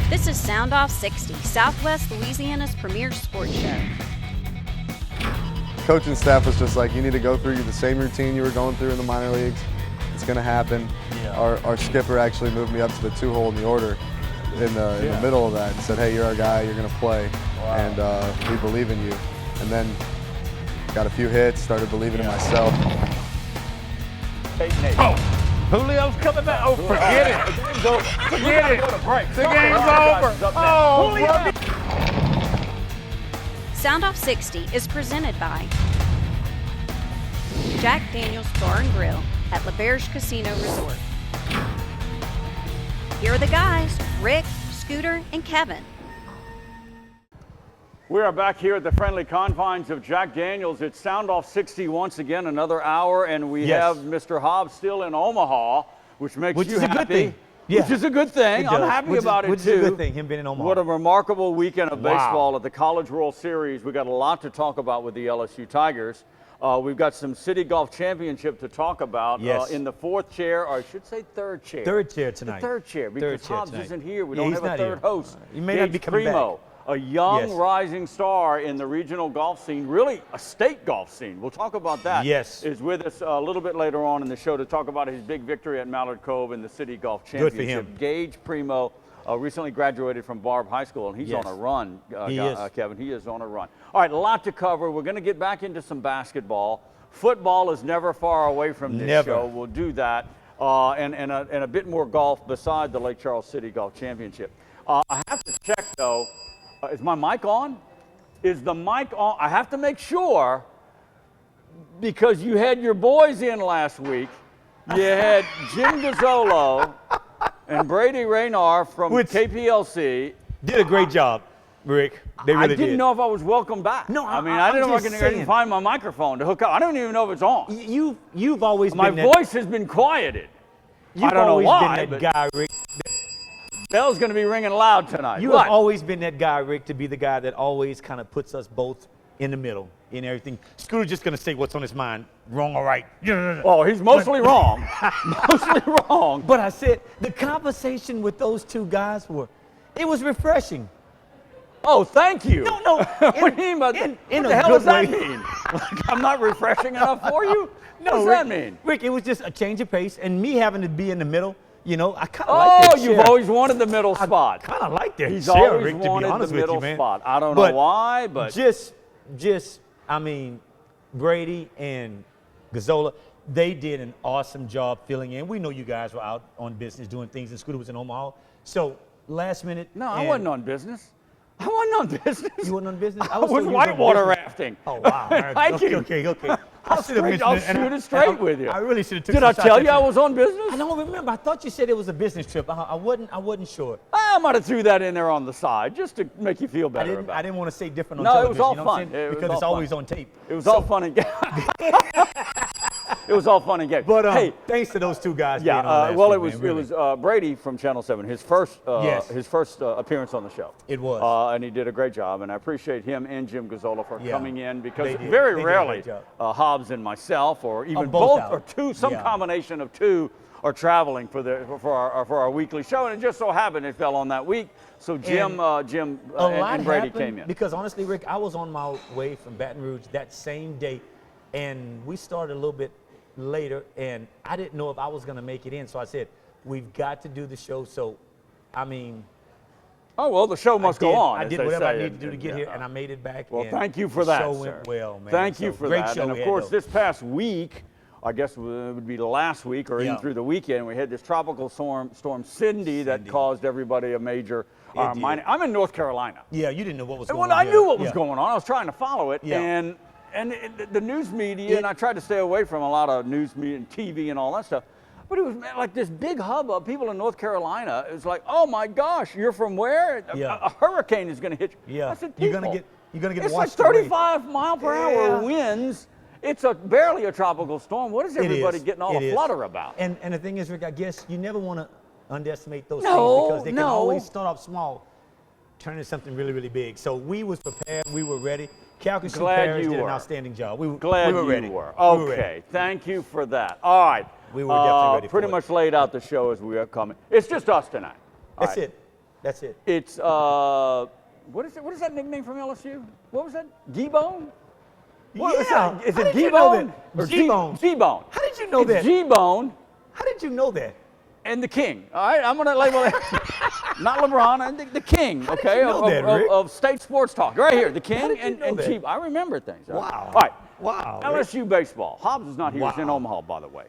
This is soundoff60, Southwest Louisiana's premier sports show. Coaching staff was just like, you need to go through the same routine you were going through in the minor leagues. It's going to happen. Yeah. Our skipper actually moved me up to the 2-hole in the order in the middle of that and said, hey, you're our guy, you're going to play, and we believe in you. And then got a few hits, started believing in myself. Oh, Julio's coming back. Oh, forget it. Forget it. The game's over. Oh, Julio. Soundoff60 is presented by Jack Daniel's Bar and Grill at La Berge Casino Resort. Here are the guys, Rick, Scooter, and Kevin. We are back here at the friendly confines of Jack Daniel's. It's Soundoff60 once again, another hour, and we have Mr. Hobbs still in Omaha, which makes you happy. Good thing. Yeah. Which is a good thing. I'm happy about it, too. Which is a good thing, him being in Omaha. What a remarkable weekend of baseball at the College World Series. We've got a lot to talk about with the LSU Tigers. We've got some City Golf Championship to talk about in the fourth chair, or I should say third chair. Third chair tonight. The third chair, because Hobbs isn't here. We don't have a third host. He may not be coming back. A young rising star in the regional golf scene, really a state golf scene. We'll talk about that. Yes. Is with us a little bit later on in the show to talk about his big victory at Mallard Cove in the City Golf Championship. Good for him. Gage Primo recently graduated from Barb High School, and he's on a run, Kevin. He is on a run. All right, a lot to cover. We're going to get back into some basketball. Football is never far away from this show. We'll do that. And a bit more golf beside the Lake Charles City Golf Championship. I have to check, though. Is my mic on? Is the mic on? I have to make sure, because you had your boys in last week. You had Jim Gazzolo and Brady Raynar from KPLC. Did a great job, Rick. They really did. I didn't know if I was welcome back. No, I mean, I didn't find my microphone to hook up. I don't even know if it's on. You've always been My voice has been quieted. You've always been that guy, Rick. Bell's going to be ringing loud tonight. You have always been that guy, Rick, to be the guy that always kind of puts us both in the middle in everything. Scooter's just going to say what's on his mind, wrong or right. Oh, he's mostly wrong. Mostly wrong. But I said the conversation with those two guys it was refreshing. Oh, thank you. No. What do you mean by that? What the hell does that mean? Like I'm not refreshing enough for you? No, what does that mean? Rick, it was just a change of pace, and me having to be in the middle. You know, I kind of like that chair. You've always wanted the middle spot. I kind of like that He's chair, always Rick, to be wanted honest the with middle you, man. spot. I don't know why, but I mean, Brady and Gazzola, they did an awesome job filling in. We know you guys were out on business doing things, and Scooter was in Omaha. So last minute. No, I wasn't on business. I wasn't on business. You weren't on business? I was whitewater rafting. Oh, wow. Thank you. Okay. I'll shoot it straight with you. I really should have took Did I tell you I was on business? I don't remember. I thought you said it was a business trip. I wasn't sure. I might have threw that in there on the side just to make you feel better about it. I didn't want to say different on television. It was all fun. Because it's always on tape. It was all fun and games. It was all fun and games. But hey, thanks to those two guys. being on last week, it was Brady from Channel 7, his first appearance on the show. It was. And he did a great job, and I appreciate him and Jim Gazzola for coming in, because very rarely Hobbs and myself, or even both or two, some combination of two, are traveling for our weekly show, and it just so happened it fell on that week. So Jim and Brady came in. Because honestly, Rick, I was on my way from Baton Rouge that same day, and we started a little bit later, and I didn't know if I was going to make it in. So I said, we've got to do the show. So, I mean. Oh, well, the show must go on. I did whatever I needed to do to get here, and I made it back. Well, thank you for that, The show sir. went well, man. Thank you for that. Show and, of course, this past week, I guess it would be the last week or even through the weekend, we had this tropical storm Cindy that caused everybody a major minor. I'm in North Carolina. Yeah, you didn't know what was going on. I knew what was going on. I was trying to follow it. And the news media, and I tried to stay away from a lot of news media and TV and all that stuff. But it was like this big hubbub. People in North Carolina, it was like, oh my gosh, you're from where? A hurricane is going to hit you. Yeah. I said, you're going to get it's like 35 mile per hour winds. It's barely a tropical storm. What is everybody getting all a flutter about? And the thing is, Rick, I guess you never want to underestimate those things, because they can always start off small, turn into something really, really big. So we was prepared. We were ready. Calcasieu Parish did an outstanding job. We were ready. Okay, thank you for that. All right. We were definitely ready pretty much laid out the show as we are coming. It's just us tonight. That's it. That's it. It's what is it? What is that nickname from LSU? What was that? G-Bone? What was that? Is it G-Bone? G-Bone. G-Bone. How did you know that? G-Bone. How did you know that? And the king. All right, I'm going to label it. Not LeBron, the king, How okay, did you know that, Rick? of state sports talk. Right here, the king and G. I remember things. Wow. All right. Wow. LSU baseball. Hobbs is not here. He's in Omaha, by the way.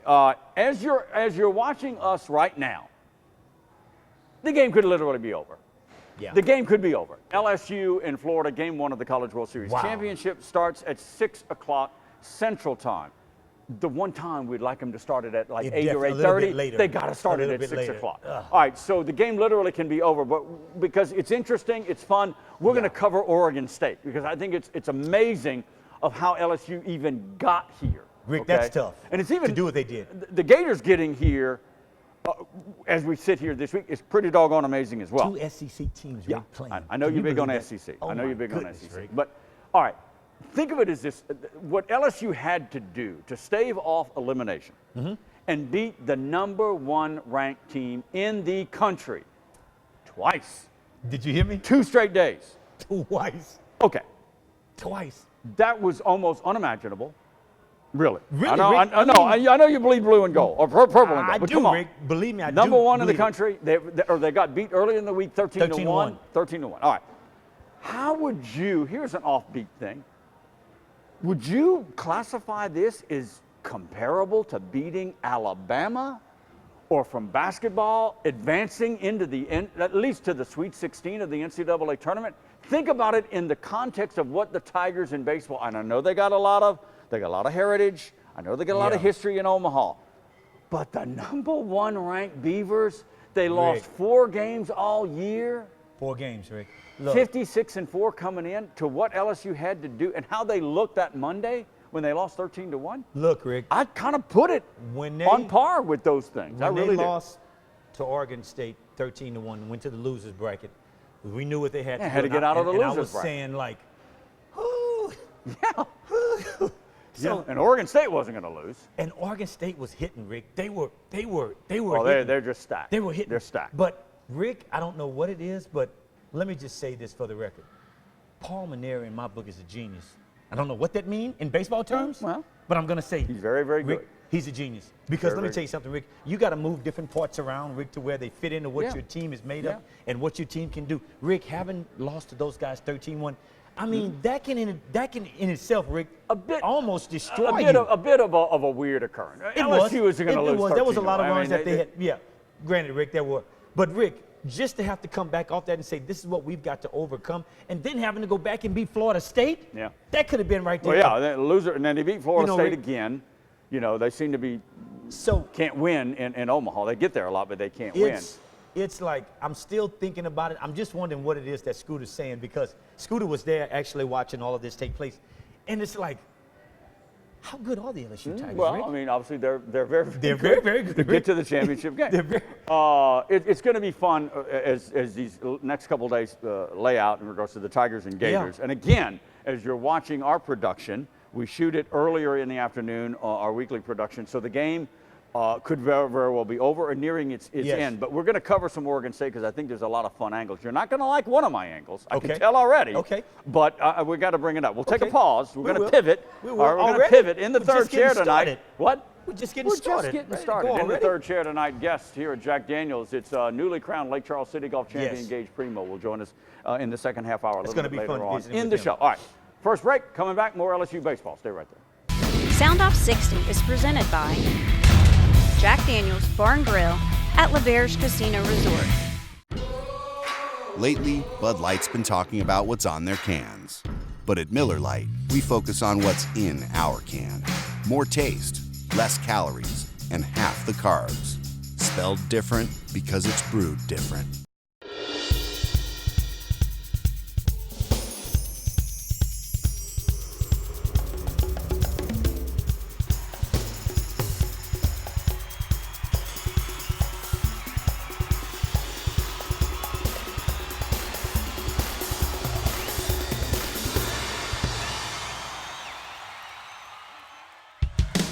As you're watching us right now, the game could literally be over. Yeah. The game could be over. LSU in Florida, game 1 of the College World Series. Wow. Championship starts at 6 o'clock Central Time. The one time we'd like them to start it at like 8 or 8:30, they got to start it at 6 o'clock. All right, so the game literally can be over, but because it's interesting, it's fun, we're going to cover Oregon State because I think it's amazing of how LSU even got here. Rick, that's tough. And it's even to do what they did. The Gators getting here, as we sit here this week, is pretty doggone amazing as well. 2 SEC teams playing. I know you're big on SEC. I know you're big on SEC. But, all right, think of it as this. What LSU had to do to stave off elimination and beat the #1 ranked team in the country twice. Did you hear me? 2 straight days. Twice. Okay. Twice. That was almost unimaginable. Really? Really, I know you believe blue and gold, or purple and gold. I But do, come on. Rick. Believe me, I do. #1 in the country. They got beat early in the week, 13-1. 13-1. All right. How would you? Here's an offbeat thing. Would you classify this as comparable to beating Alabama, or from basketball advancing into at least to the Sweet 16 of the NCAA tournament? Think about it in the context of what the Tigers in baseball. And I know they got a lot of heritage. I know they got a lot of history in Omaha. But the #1 ranked Beavers, they lost 4 games all year. 4 games, Rick. Look. 56-4 coming in to what LSU had to do and how they looked that Monday when they lost 13-1. Look, Rick. I kind of put it on par with those things. I really When they did. lost to Oregon State 13-1, went to the losers bracket. We knew what they had to do. Had to get out of the losers bracket. And I was saying like, So, and Oregon State wasn't going to lose. And Oregon State was hitting, Rick. They were Well, hitting. they're just stacked. They were hitting. They're stacked. But Rick, I don't know what it is, but let me just say this for the record. Paul Maneri in my book is a genius. I don't know what that means in baseball terms, but I'm going to say he's very, very Rick, good. He's a genius. Because let me tell you something, Rick. You got to move different parts around, Rick, to where they fit into what your team is made of and what your team can do. Rick, having lost to those guys 13-1, I mean, that can in itself, Rick, almost destroy you. A bit of a weird occurrence. LSU isn't going to lose. There was a lot of runs that they had. Yeah, granted, Rick, there were. But Rick, just to have to come back off that and say this is what we've got to overcome, and then having to go back and beat Florida State. Yeah, that could have been right there. Well, yeah, loser, and then they beat Florida State again. You know, they seem to be can't win in Omaha. They get there a lot, but they can't win. It's like I'm still thinking about it. I'm just wondering what it is that Scooter's saying, because Scooter was there actually watching all of this take place, and it's like, how good are the LSU Tigers? Well, Rick? I mean, obviously they're very very good to get to the championship game. It's going to be fun as these next couple of days lay out in regards to the Tigers and Gators. Yeah. And again, as you're watching our production, we shoot it earlier in the afternoon, our weekly production. So the game could very, very well be over or nearing its end. But we're going to cover some Oregon State because I think there's a lot of fun angles. You're not going to like one of my angles. I can tell already. Okay. But we got to bring it up. We'll take a pause. We're going to pivot. We're going to pivot in the third chair tonight. What? We're just getting started. Just getting started. In the third chair tonight, guest here at Jack Daniels. It's newly crowned Lake Charles City Golf champion Gage Primo will join us in the second half hour. It's going to be fun on in the show. All right. First break. Coming back. More LSU baseball. Stay right there. Soundoff60 is presented by Jack Daniels Bar and Grill at L'Auberge Casino Resort. Lately, Bud Light's been talking about what's on their cans. But at Miller Lite, we focus on what's in our can. More taste, less calories, and half the carbs. Spelled different because it's brewed different.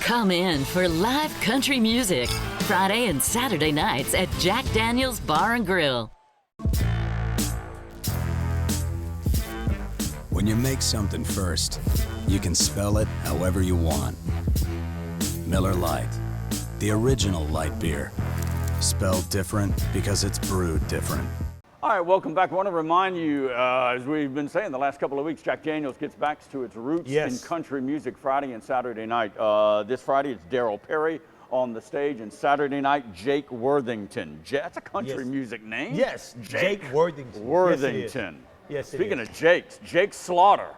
Come in for live country music Friday and Saturday nights at Jack Daniels Bar and Grill. you make something first, you can spell it however you want. Miller Lite, the original light beer. Spelled different because it's brewed different. All right, welcome back. I want to remind you, as we've been saying the last couple of weeks, Jack Daniels gets back to its roots in country music Friday and Saturday night. This Friday, it's Darryl Perry on the stage, and Saturday night, Jake Worthington. That's a country music name. Yes, Jake Worthington. Worthington. Yes, Speaking of Jakes, Jake Slaughter.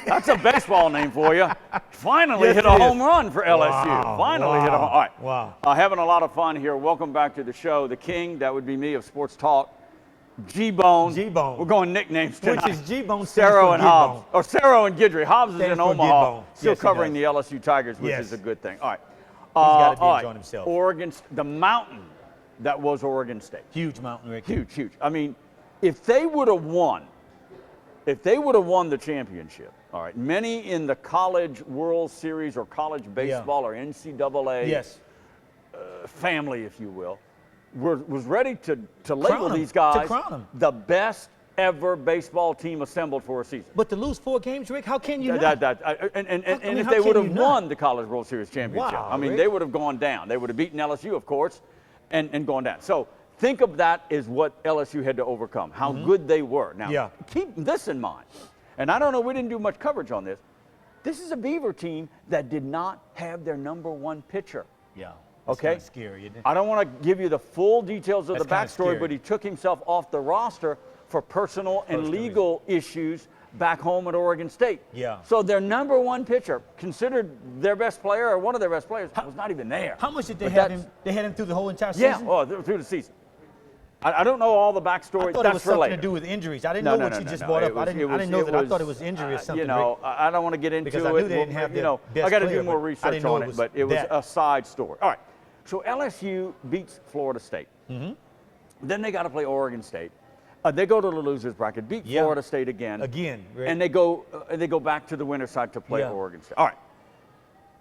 That's a baseball name for you. Finally hit a home run for LSU. Wow. Finally hit a home. All right. Wow. Having a lot of fun here. Welcome back to the show. The king, that would be me, of sports talk. G-Bone. G-Bone. We're going nicknames tonight. Which is G-Bone. Cerro and Hobbs. Or Cerro and Guidry. Hobbs is in for Omaha. G-Bone. Still Yes, he covering does. the LSU Tigers, which Yes. is a good thing. All right. He's got to be all enjoying himself. Oregon, the mountain that was Oregon State. Huge mountain, Rick. Huge, huge. I mean, if they would have won the championship, all right, many in the College World Series or college baseball or NCAA family, if you will, was ready to label these guys the best ever baseball team assembled for a season. But to lose 4 games, Rick, how can you not? And if they would have won the College World Series championship, Wow, I mean, Rick. they would have gone down. They would have beaten LSU, of course, and gone down. So think of that as what LSU had to overcome, how good they were. Now, keep this in mind. And I don't know, we didn't do much coverage on this. This is a Beaver team that did not have their #1 pitcher. Yeah. Okay? That's scary, isn't it? I don't want to give you the full details of the That's kinda backstory, scary. but he took himself off the roster for personal and legal issues back home at Oregon State. Yeah. So their #1 pitcher, considered their best player or one of their best players, was not even there. How much did they But have that's- him? They had him through the whole entire Yeah, season? well, through the season. I don't know all the backstory. I thought it That's was something related. to do with injuries. I didn't No, know no, what no, you no, just no. brought It up. was- I didn't know that. I thought it was injury or something. You know, Rick. I don't want to get into Because it. I knew they didn't have you know, their I got to best do player, more but I research didn't know on it it, was but it was that. a side story. All right. So LSU beats Florida State. Then they got to play Oregon State. They go to the losers bracket, beat Florida State again. Rick. And they go back to the winner's side to play Oregon State. All right.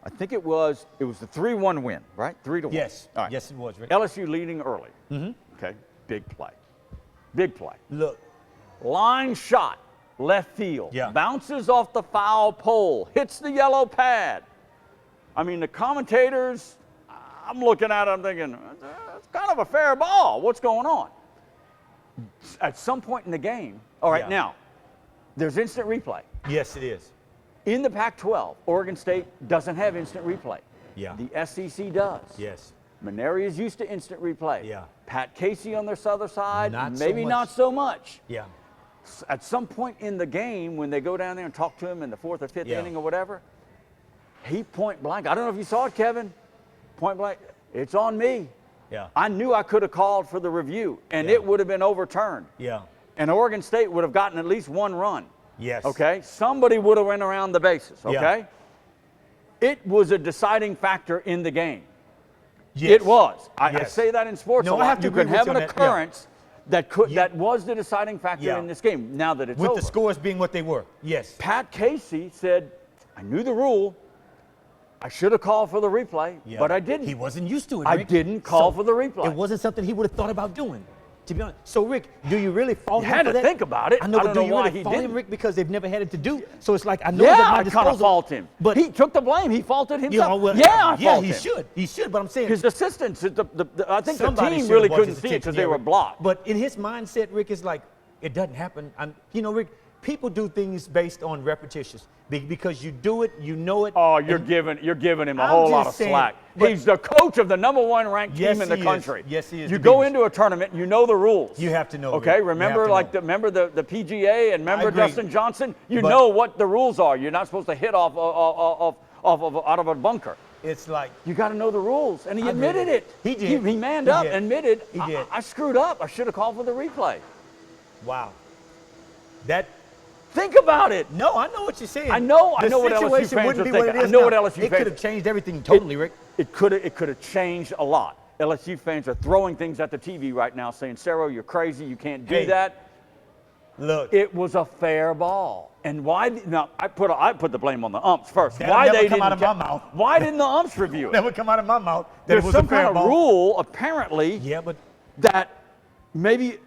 I think it was the 3-1 win, right? 3-1. Yes. All right. Yes, it was, Rick. LSU leading early. Okay. Big play. Big play. Look. Line shot, left field. Yeah. Bounces off the foul pole, hits the yellow pad. I mean, the commentators, I'm looking at it, I'm thinking, it's kind of a fair ball. What's going on? At some point in the game, all right, now, there's instant replay. Yes, it is. In the Pac-12, Oregon State doesn't have instant replay. Yeah. The SEC does. Yes. Maneri is used to instant replay. Yeah. Pat Casey on their other side, Not so maybe much. not so much. Yeah. At some point in the game, when they go down there and talk to him in the 4th or 5th inning or whatever, he point blank, I don't know if you saw it, Kevin, point blank, it's on me. Yeah. I knew I could have called for the review, and it would have been overturned. Yeah. And Oregon State would have gotten at least 1 run. Yes. Okay? Somebody would have went around the bases, okay? It was a deciding factor in the game. Yes. It was. I say that in sports a No, I lot. have to You agree can with have you an on that. occurrence that was the deciding factor in this game. Now that it's With over. the scores being what they were. Yes. Pat Casey said, I knew the rule. I should have called for the replay, but I didn't. He wasn't used to it, I Rick. didn't call So for the replay. It wasn't something he would have thought about doing, to be honest. So, Rick, do you really fault You him had for to that? think about it. I know, I but don't do know you why really he fault him, didn't. Rick, because they've never had it to do? So it's like, I know Yeah, it's at my I disposal. kind of fault him. But he took the blame. He faulted himself. you know, well, I fault he him. should. He should, but I'm saying His assistants, I think the somebody team should really have brought couldn't his see it attention. because they Yeah, were Rick. blocked. But in his mindset, Rick, is like, it doesn't happen. You know, Rick, people do things based on repetitions. Because you do it, you know it. Oh, you're giving him a I'm whole lot of just saying, slack. but- He's the coach of the #1 ranked Yes, team in the he is. country. Yes, he is. You The go Beavers. into a tournament, you know the rules. You have to know. Okay, Rick. remember You have to know. remember the PGA and remember agree. Dustin Johnson. You But- know what the rules are. You're not supposed to hit off out of a bunker. It's like, You got to know the rules, and he I admitted agree. it. He did. He manned He up, did. admitted. He did. I screwed up. I should have called for the replay. wow. That. Think about it. No, I know what you're saying. I know The what LSU situation fans wouldn't are be what thinking. it is I know now. what LSU It fans- could have changed everything totally, Rick. It could have changed a lot. LSU fans are throwing things at the TV right now, saying, "Cerro, you're crazy. You can't do Hey, that." Look. It was a fair ball. And why? Now I put the blame on the umps first. That'll Why never they come didn't? out of my mouth. Why didn't the umps review it? That would come out of my mouth. That There's it was some a fair kind of ball. rule, apparently, Yeah, but that maybe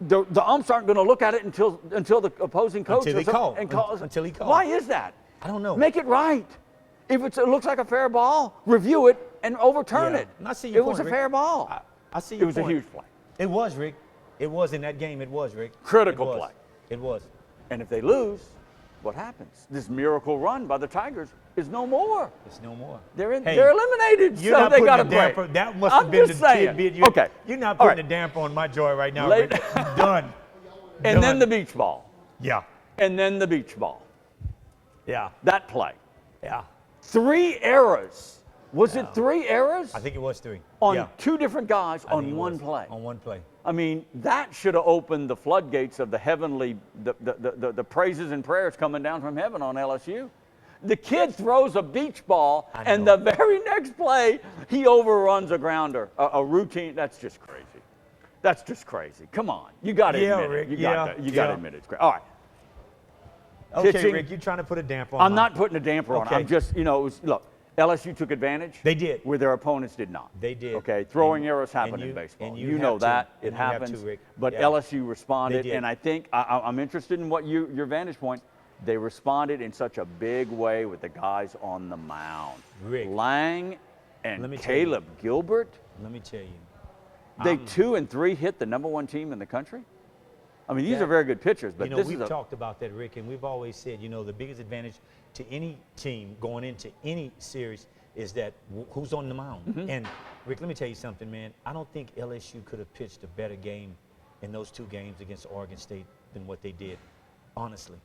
the umps aren't going to look at it until the opposing coach until he calls. Why is that? I don't know. Make it right. If it looks like a fair ball, review it and overturn it. I see your it point, was a Rick. fair ball. I see your point. It was a huge play. It was, Rick. It was in that game. It was, Rick. Critical play. It was. And if they lose, what happens? This miracle run by the Tigers is no more. It's no more. They're eliminated. You're so not they putting got a to damper. That must have been the tidbit. Okay. You're not putting a damper on my joy right now, Rick. Done. And then the beach ball. Yeah. And then the beach ball. Yeah. That play. Yeah. 3 errors. Was it 3 errors? I think it was 3. On 2 different guys on one play. On one play. I mean, that should have opened the floodgates of the heavenly, the praises and prayers coming down from heaven on LSU. The kid throws a beach ball, and the very next play, he overruns a grounder, a routine. That's just crazy. That's just crazy. Come on. You got to admit Rick, it. You got to admit it's crazy. All right. Okay, Pitching, Rick, you're trying to put a damper on I'm not putting a damper on it. I'm just, look, LSU took advantage. They did. Where their opponents did not. They did. Okay, throwing errors happen in baseball. And you know that. It happens. Rick. But LSU responded, and I think I'm interested in what your vantage point. They responded in such a big way with the guys on the mound. Rick. Lang and Caleb Gilbert. Let me tell you. They 2 and 3 hit the #1 team in the country. I mean, these are very good pitchers, but we've talked about that, Rick, and we've always said, the biggest advantage to any team going into any series is that who's on the mound. Mm-hmm. And, Rick, let me tell you something, man. I don't think LSU could have pitched a better game in those 2 games against Oregon State than what they did, honestly.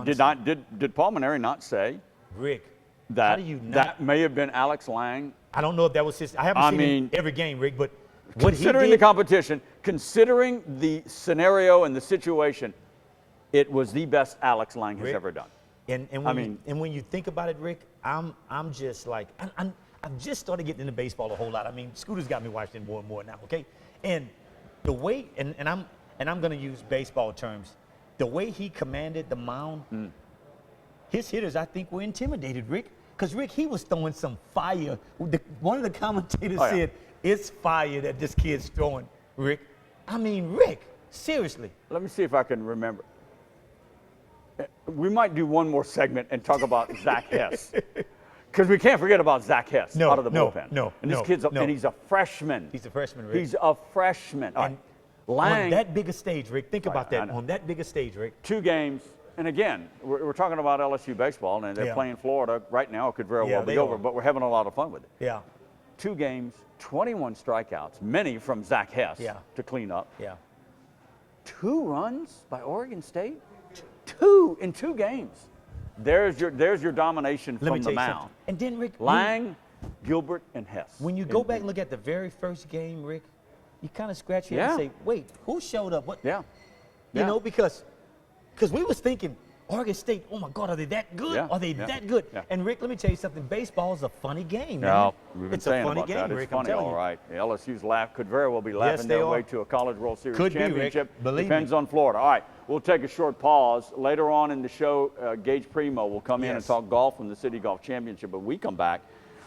Did Paul Maneri not say, Rick, that how do you not, that may have been Alex Lang? I don't know if that was his. I haven't seen him every game, Rick, but what he considering did, the competition, considering the scenario and the situation, it was the best Alex Lang has ever done. And when you think about it, Rick, I'm just like I've just started getting into baseball a whole lot. I mean, Scooter's got me watching more and more now. Okay, and the way and I'm going to use baseball terms. The way he commanded the mound, his hitters, I think, were intimidated, Rick. Because, Rick, he was throwing some fire. One of the commentators said, it's fire that this kid's throwing, Rick. I mean, Rick, seriously. Let me see if I can remember. We might do one more segment and talk about Zach Hess. Because we can't forget about Zach Hess out of the bullpen. And this kid's and he's a freshman. He's a freshman, Rick. He's a freshman. All right. Lang, on that bigger stage, Rick, think about that. On that bigger stage, Rick. 2 games. And again, we're talking about LSU baseball, and they're playing Florida right now. It could very well be over, but we're having a lot of fun with it. Yeah. 2 games, 21 strikeouts, many from Zach Hess to clean up. Yeah. 2 runs by Oregon State? 2 in 2 games. There's your domination from the mound. And then, Rick, Lang, Gilbert, and Hess. When you go back and look at the very first game, Rick, you kind of scratch your head and say, wait, who showed up? What? Yeah. You know, because we was thinking, Oregon State, oh my God, are they that good? Are they that good? And Rick, let me tell you something. Baseball is a funny game, man. No, we've been it's saying a funny about game, that. Rick. It's funny, all right. LSU's could very well be laughing they their are. way to a College World Series Could be, championship. Rick. Believe Depends me. on Florida. All right, we'll take a short pause. Later on in the show, Gage Primo will come in and talk golf from the City Golf Championship. But we come back,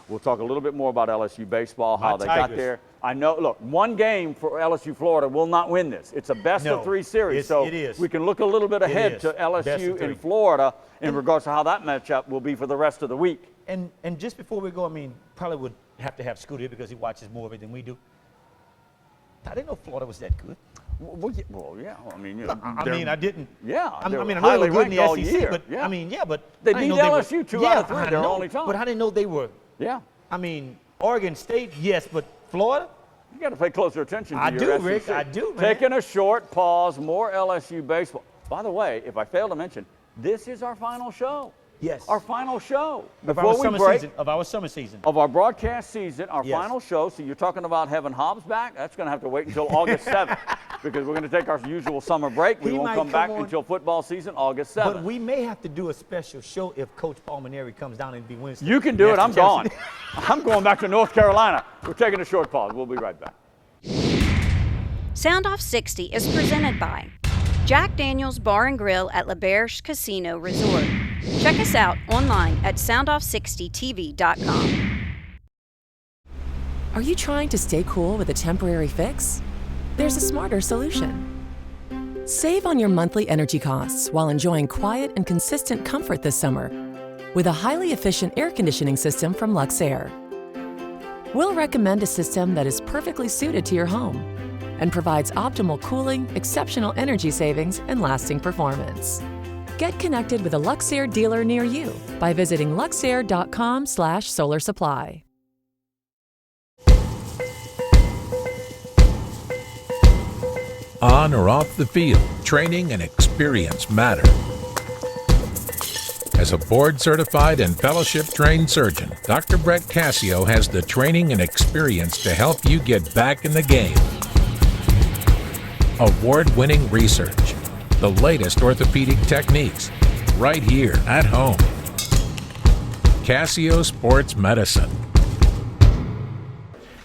we'll talk a little bit more about LSU baseball, how they got there. I know, look, 1 game for LSU Florida will not win this. It's a best of 3 series. So it is. we can look a little bit ahead to LSU in Florida in regards to how that matchup will be for the rest of the week. And just before we go, I mean, probably would have to have Scooter here because he watches more of it than we do. I didn't know Florida was that good. Well, yeah. I mean, I didn't. Yeah. I know they were good in the SEC, but yeah. I mean, but they beat LSU 2 out of 3 their only time. But I didn't know they were. Yeah. I mean, Oregon State, yes, but Florida. You got to pay closer attention to I your do, SEC. Rick. I do, man. Taking a short pause. More LSU baseball. By the way, if I fail to mention, this is our final show. Yes. Our final show. Of our summer season. Of our broadcast season, our Yes. final show. So you're talking about having Hobbs back? That's going to have to wait until August 7th because we're going to take our usual summer break. We won't come back until football season, August 7th. But we may have to do a special show if Coach Paul Maneri comes down and be Wednesday. You can do it. I'm gone. I'm going back to North Carolina. We're taking a short pause. We'll be right back. Soundoff60 is presented by Jack Daniels Bar and Grill at L'Auberge Casino Resort. Check us out online at soundoff60tv.com. Are you trying to stay cool with a temporary fix? there's a smarter solution. Save on your monthly energy costs while enjoying quiet and consistent comfort this summer with a highly efficient air conditioning system from Luxair. We'll recommend a system that is perfectly suited to your home and provides optimal cooling, exceptional energy savings, and lasting performance. Get connected with a Luxair dealer near you by visiting luxair.com/solarsupply. On or off the field, training and experience matter. As a board-certified and fellowship-trained surgeon, Dr. Brett Cassio has the training and experience to help you get back in the game. Award-winning research, the latest orthopedic techniques, right here at home. Cassio Sports Medicine.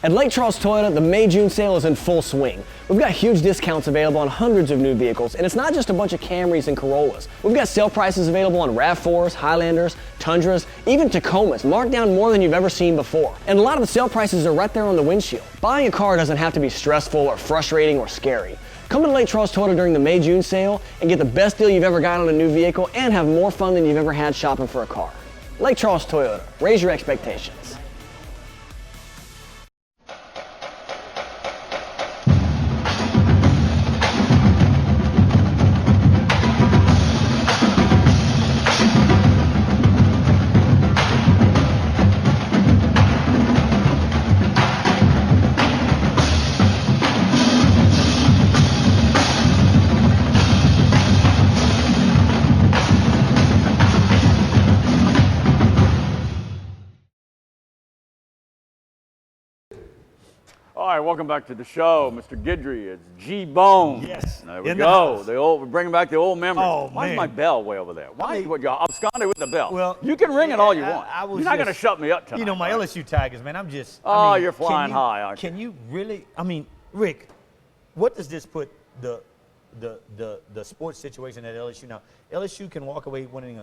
At Lake Charles Toyota, the May-June sale is in full swing. We've got huge discounts available on hundreds of new vehicles, and it's not just a bunch of Camrys and Corollas. We've got sale prices available on RAV4s, Highlanders, Tundras, even Tacomas, marked down more than you've ever seen before. And a lot of the sale prices are right there on the windshield. Buying a car doesn't have to be stressful or frustrating or scary. Come to Lake Charles Toyota during the May-June sale and get the best deal you've ever got on a new vehicle and have more fun than you've ever had shopping for a car. Lake Charles Toyota, raise your expectations. All right, welcome back to the show, Mr. Guidry. It's G-Bone. Yes. There we go. We're bringing back the old memories. Oh, Why is man. my bell way over there? Why you absconded with the bell? Well, you can ring it all you want. I was You're not going to just- shut me up tonight. You know, my right? LSU Tigers, man, I'm just. Oh, I mean, you're flying high, aren't you? Can you really? I mean, Rick, what does this put the sports situation at LSU now? LSU can walk away winning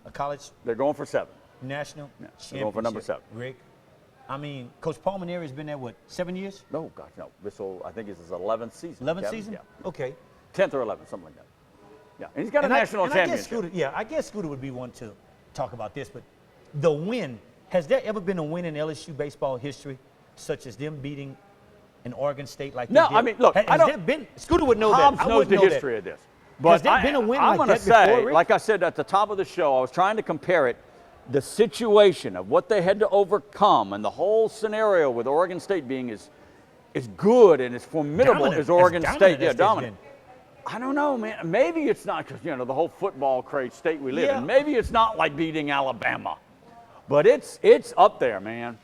a college. They're going for 7. National Yeah, they're championship. going for number 7. Rick, I mean, Coach Paul Maneri has been there, what, 7 years? No, gosh, no. I think it's his 11th season. 11th Kevin. season? Yeah. Okay. 10th or 11th, something like that. Yeah, and he's got a And national I guess championship. Scooter, I guess Scooter would be one to talk about this, but the win, has there ever been a win in LSU baseball history, such as them beating an Oregon State like No, they did? I mean, look, Has I don't. there been, Scooter would know Hobbs that. I knows wouldn't the know history that. of this. But Has there been a win I'm like gonna that say, before, Rick? like I said at the top of the show, I was trying to compare it, the situation of what they had to overcome and the whole scenario with Oregon State being as good and as formidable Dominant, as Oregon as State. dominant Yeah, as they've dominant. I don't know, man. Maybe it's not because, the whole football craze state we live Yeah. in. Maybe it's not like beating Alabama. But it's up there, man.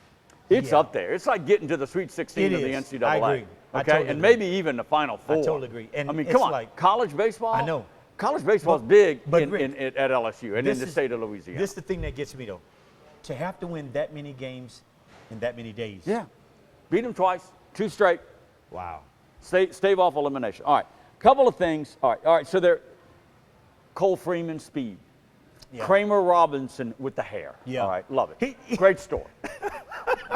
It's Yeah. up there. It's like getting to the Sweet 16 It of the is. NCAA. I agree. I Okay, totally and agree. maybe even the Final Four. I totally agree. And I mean, it's come on, like- college baseball. I know. College baseball is But- big but Rick, at LSU and in this the is- state of Louisiana. This is the thing that gets me, though. To have to win that many games in that many days. Yeah, beat them twice, 2 straight. Wow. Stave off elimination. All right, couple of things. All right. So they're Cole Freeman speed. Yeah. Kramer Robinson with the hair. Yeah. All right, love it. Great story.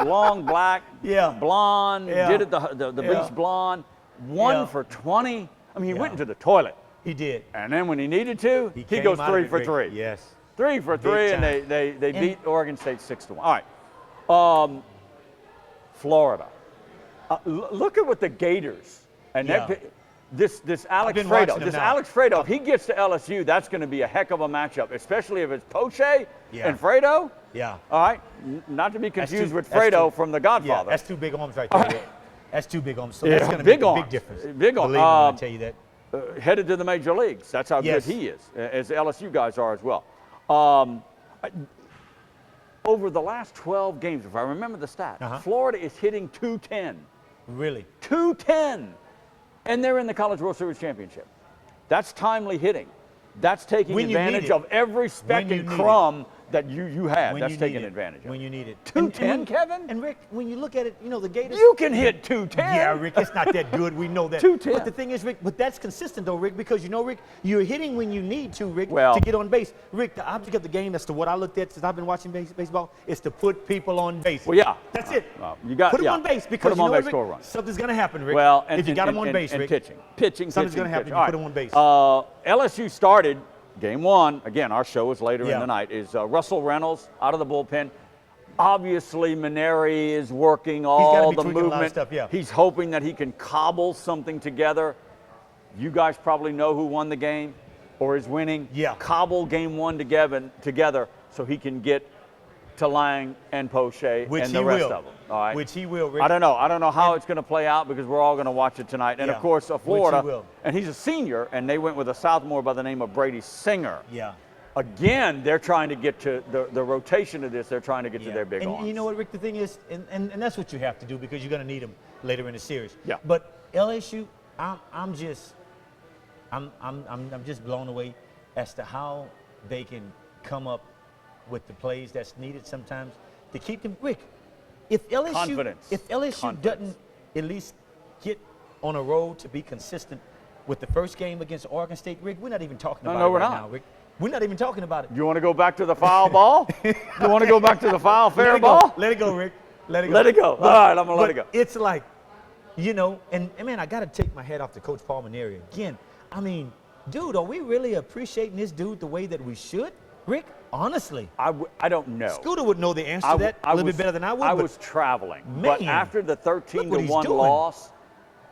Long black, Yeah. blonde, Yeah. did it the Yeah. beach blonde, 1 Yeah. for 20. I mean, he Yeah. went into the toilet. He did. And then when he needed to, he came goes out of 3 it for great. 3. Yes. 3 for Big 3, and time. they beat Oregon State 6-1. All right. Florida. Look at what the Gators and Yeah. this Alex been watching Fredo. them This now. Alex Fredo. If he gets to LSU, that's going to be a heck of a matchup, especially if it's Poche Yeah. and Fredo. Yeah. All right. Not to be That's confused too- with that's Fredo too- from The Yeah, Godfather. that's 2 big arms right there. Rick. That's 2 big arms. So that's Yeah, going to big make a arms. big difference. Big arms. Believe me when I tell you that. Headed to the major leagues. That's how Yes. good he is, as LSU guys are as well. Over the last 12 games, if I remember the stat, Florida is hitting 210. Really? 210. And they're in the College World Series championship. That's timely hitting. That's taking When you need advantage it. of every speck When you and need crumb that you have that's taking advantage of. When you need it. 210, Kevin? And Rick, when you look at it, you know, the Gators. You can hit 210. Yeah, Rick, it's not that good. We know that. 210. But the thing is, Rick, but that's consistent though, Rick, because you know, Rick, you're hitting when you need to, Rick, to get on base. Rick, the object of the game, that's to what I looked at since I've been watching baseball, is to put people on base. Well, yeah. That's it. You got put them on base because put them you know on base, Rick, score run. something's going to happen, Rick. Well, if you got them on base, and Rick. pitching, Something's going to happen. Pitching. You put them on base. LSU started game one. Again, our show is later in the night. Is Russell Reynolds out of the bullpen? Obviously, Maneri is working all the movement. A lot of stuff, He's hoping that he can cobble something together. You guys probably know who won the game or is winning. Yeah. Cobble game one together so he can get to Lang and Poche and the rest of them. All right. Which he will, Rick. I don't know how it's going to play out because we're all going to watch it tonight. And of course, Florida, and he's a senior, and they went with a sophomore by the name of Brady Singer. Yeah. Again, they're trying to get to the rotation of this. They're trying to get to their big arms. And you know what, Rick? The thing is, and that's what you have to do because you're going to need them later in the series. Yeah. But LSU, I'm just blown away as to how they can come up with the plays that's needed sometimes to keep them. Rick, if LSU doesn't at least get on a road to be consistent with the first game against Oregon State, Rick, we're not even talking about it right now, Rick. We're not even talking about it. You want to go back to the foul ball? You want to go back to the foul fair ball? Let it go, Rick. Let it go. Let it go. All right, I'm going to let it go. It's like, you know, and man, I got to take my head off to Coach Paul Maneri again. I mean, dude, are we really appreciating this dude the way that we should? Rick, honestly. I don't know. Scooter would know the answer to that a little bit better than I would. I was traveling. But after the 13-1 loss,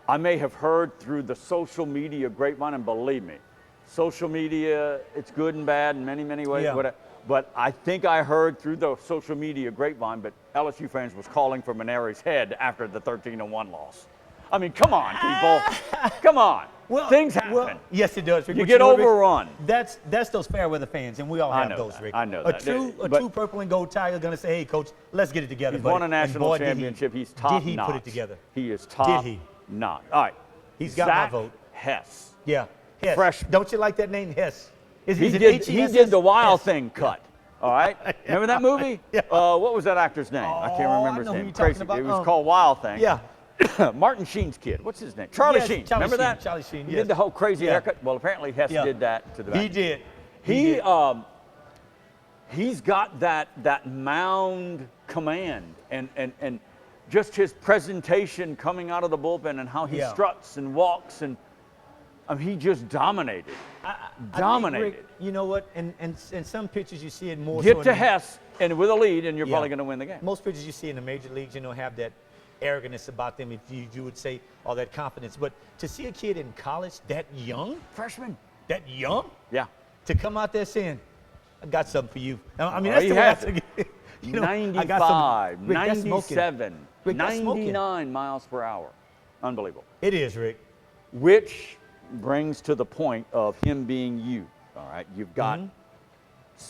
I may have heard through the social media grapevine, and believe me, social media, it's good and bad in many, many ways. Yeah. But I think I heard through the social media grapevine, but LSU fans was calling for Maneri's head after the 13-1 loss. I mean, come on, people. Come on. Well, things happen. Yes, it does, Rick. You get overrun. That's those fair weather fans, and we all have those, Rick. I know that. A true purple and gold Tiger going to say, hey, Coach, let's get it together. He's won a national championship. He's top notch. Did he put it together? He is top notch. All right. He's got my vote. Hess. Yeah. Hess. Freshman. Don't you like that name, Hess? He did the Wild Thing cut. All right. Remember that movie? Yeah. What was that actor's name? I can't remember his name. Crazy. It was called Wild Thing. Yeah. Martin Sheen's kid. What's his name? Charlie Sheen. Remember that? Charlie Sheen. He did the whole crazy haircut. Well, apparently Hess did that to the back. He did. He's got that mound command and just his presentation coming out of the bullpen and how he struts and walks and he just dominated. Dominated. I think, Rick, you know what? And some pitchers you see it more. Get to Hess and with a lead, and you're probably going to win the game. Most pitchers you see in the major leagues, have that arrogance about them, if you would say, all that confidence. But to see a kid in college that young, freshman, that young, to come out there saying, "I got something for you." I mean, that's the way I took it. 95, Rick, 97, Rick, 99 miles per hour. Unbelievable. It is, Rick. Which brings to the point of him being you. All right, you've got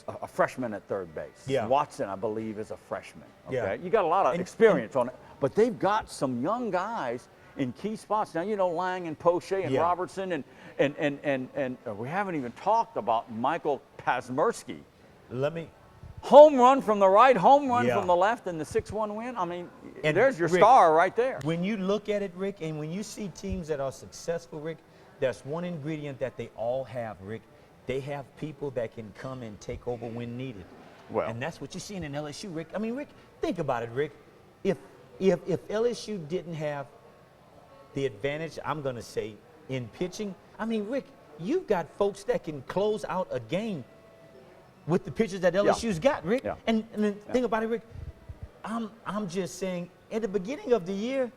a freshman at third base. Yeah. Watson, I believe, is a freshman. Okay, Yeah. you got a lot of experience on it, but they've got some young guys in key spots. Now Lang and Poche and Robertson and we haven't even talked about Michael Pasmersky. Home run from the right, home run from the left, and the 6-1 win. I mean, and there's your Rick, star right there. When you look at it, Rick, and when you see teams that are successful, Rick, there's one ingredient that they all have, Rick. They have people that can come and take over when needed. Well, and that's what you're seeing in LSU, Rick. I mean, Rick, think about it, Rick. If LSU didn't have the advantage, I'm going to say, in pitching, I mean, Rick, you've got folks that can close out a game with the pitchers that LSU's got, Rick. Yeah. And the thing about it, Rick, I'm just saying, at the beginning of the year,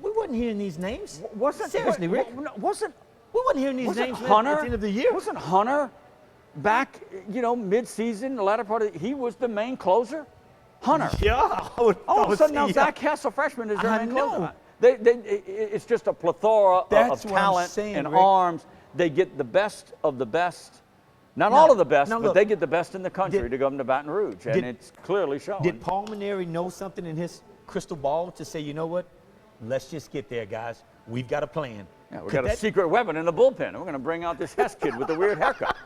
we wasn't hearing these names. Seriously, Rick. We wasn't hearing these names at the end of the year. Wasn't Hunter back, mid-season, the latter part of he was the main closer? Hunter. Yeah. All of a sudden now Zach Hess, a freshman, is their main closer. It's just a plethora of talent and Rick. arms. They get the best of the best. Not all of the best, but they get the best in the country to come to Baton Rouge, and it's clearly showing. Did Paul Maneri know something in his crystal ball to say, you know what, let's just get there, guys. We've got a plan. Yeah, we got a secret weapon in the bullpen. We're going to bring out this Hess kid with the weird haircut.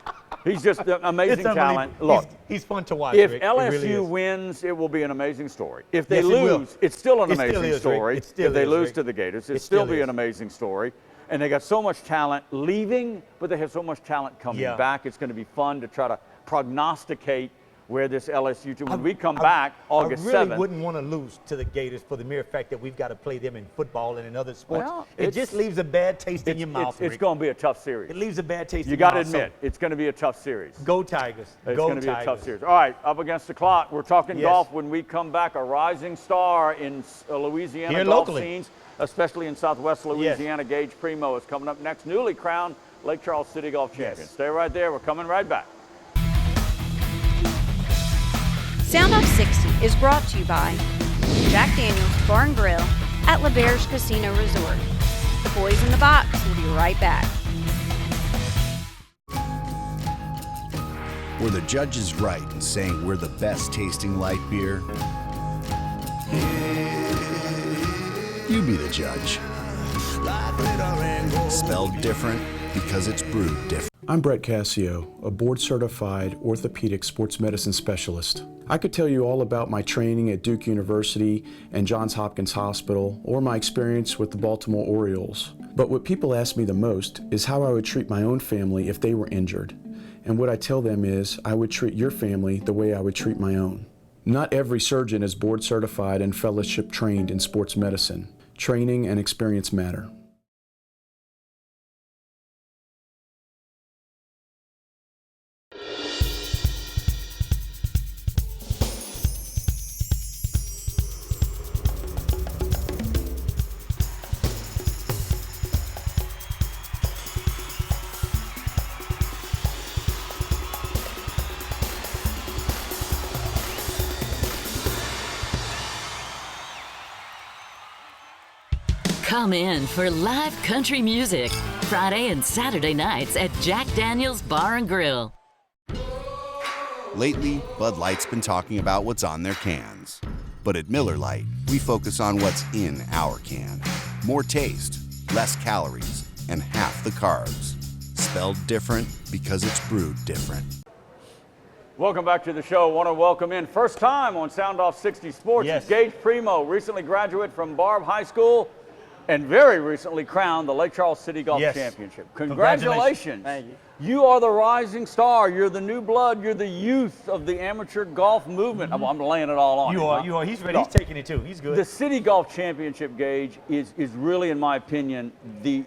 He's just an amazing talent. Look, he's fun to watch. If Rick. LSU really wins, it will be an amazing story. If they Yes, lose, it's still an amazing is, story. It still if they is, lose Rick. to the Gators, It it'll still still be is. an amazing story. And they got so much talent leaving, but they have so much talent coming back. It's going to be fun to try to prognosticate where this LSU team, when we come back August 7th. I really wouldn't want to lose to the Gators for the mere fact that we've got to play them in football and in other sports. Well, it just leaves a bad taste in your mouth. It's going to be a tough series. It leaves a bad taste in You your mouth. got to admit, it's going to be a tough series. Go Tigers. It's Go going to be a Tigers. tough series. All right, up against the clock. We're talking Yes. golf when we come back. A rising star in Louisiana Here golf locally. scenes, especially in Southwest Louisiana. Yes. Gage Primo is coming up next. Newly crowned Lake Charles City Golf champion. Yes. Stay right there. We're coming right back. Soundoff60 is brought to you by Jack Daniels Bar and Grill at LeBerge Casino Resort. The boys in the box will be right back. Were the judges right in saying we're the best tasting light beer? You be the judge. Spelled different because it's brewed different. I'm Brett Cassio, a board-certified orthopedic sports medicine specialist. I could tell you all about my training at Duke University and Johns Hopkins Hospital, or my experience with the Baltimore Orioles. But what people ask me the most is how I would treat my own family if they were injured. And what I tell them is I would treat your family the way I would treat my own. Not every surgeon is board-certified and fellowship trained in sports medicine. Training and experience matter. Come in for live country music Friday and Saturday nights at Jack Daniels Bar and Grill. Lately, Bud Light's been talking about what's on their cans. But at Miller Lite, we focus on what's in our can. More taste, less calories, and half the carbs. Spelled different because it's brewed different. Welcome back to the show. Want to welcome in, first time on Soundoff60 Sports, Yes. Gage Primo, recently graduate from Barb High School and very recently crowned the Lake Charles City Golf Yes. Championship. Congratulations. Thank you. You are the rising star. You're the new blood. You're the youth of the amateur golf movement. I'm laying it all on you. You are. He's ready. He's taking it too. He's good. The City Golf Championship, Gage, is really, in my opinion, the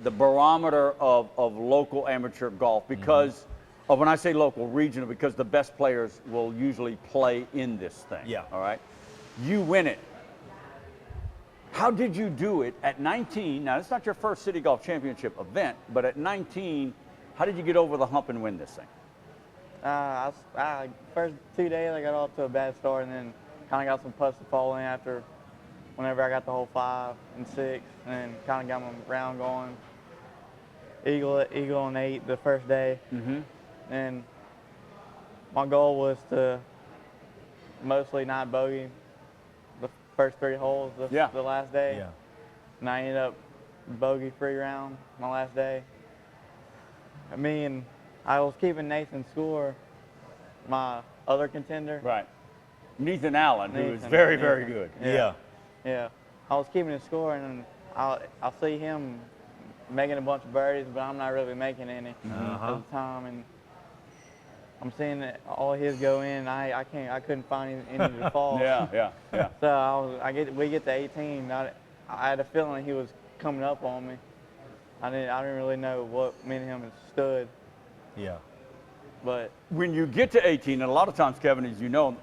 barometer of local amateur golf because of, when I say local, regional, because the best players will usually play in this thing. Yeah. All right? You win it. How did you do it at 19? Now, it's not your first City Golf Championship event, but at 19, how did you get over the hump and win this thing? First 2 days, I got off to a bad start, and then kind of got some putts to fall in after whenever I got the whole 5 and 6, and then kind of got my round going. Eagle and 8 the first day. And my goal was to mostly not bogey the first 3 holes the last day. Yeah. And I ended up bogey-free round my last day. I was keeping Nathan's score, my other contender. Right. Nathan Allen, who is very, very good. Yeah. Yeah. I was keeping his score, and I see him making a bunch of birdies, but I'm not really making any at the time. And I'm seeing that all his go in. I couldn't find any to fall. Yeah. So we get to 18. I had a feeling he was coming up on me. I didn't really know what me and him had stood. Yeah. But when you get to 18, and a lot of times, Kevin, as you know,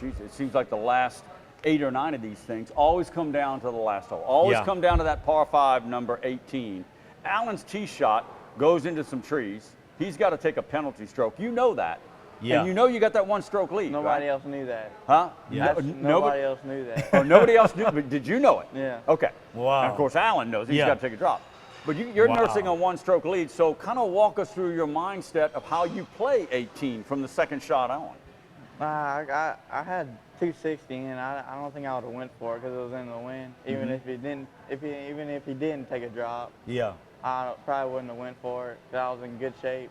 it seems like the last 8 or 9 of these things always come down to the last hole. Always come down to that par 5, number 18. Allen's tee shot goes into some trees. He's got to take a penalty stroke. You know that. Yeah. And you know you got that 1-stroke lead. nobody right? else knew that. Huh? Yeah. Nobody else knew that. Oh, nobody else knew, but did you know it? Yeah. Okay. Wow. And of course, Allen knows he's Yeah. got to take a drop. But you're Wow. nursing a 1-stroke lead, so kind of walk us through your mindset of how you play 18 from the second shot on. I had 260, and I don't think I would have went for it because it was in the wind. Even if he didn't take a drop, Yeah. I probably wouldn't have went for it. 'Cause I was in good shape.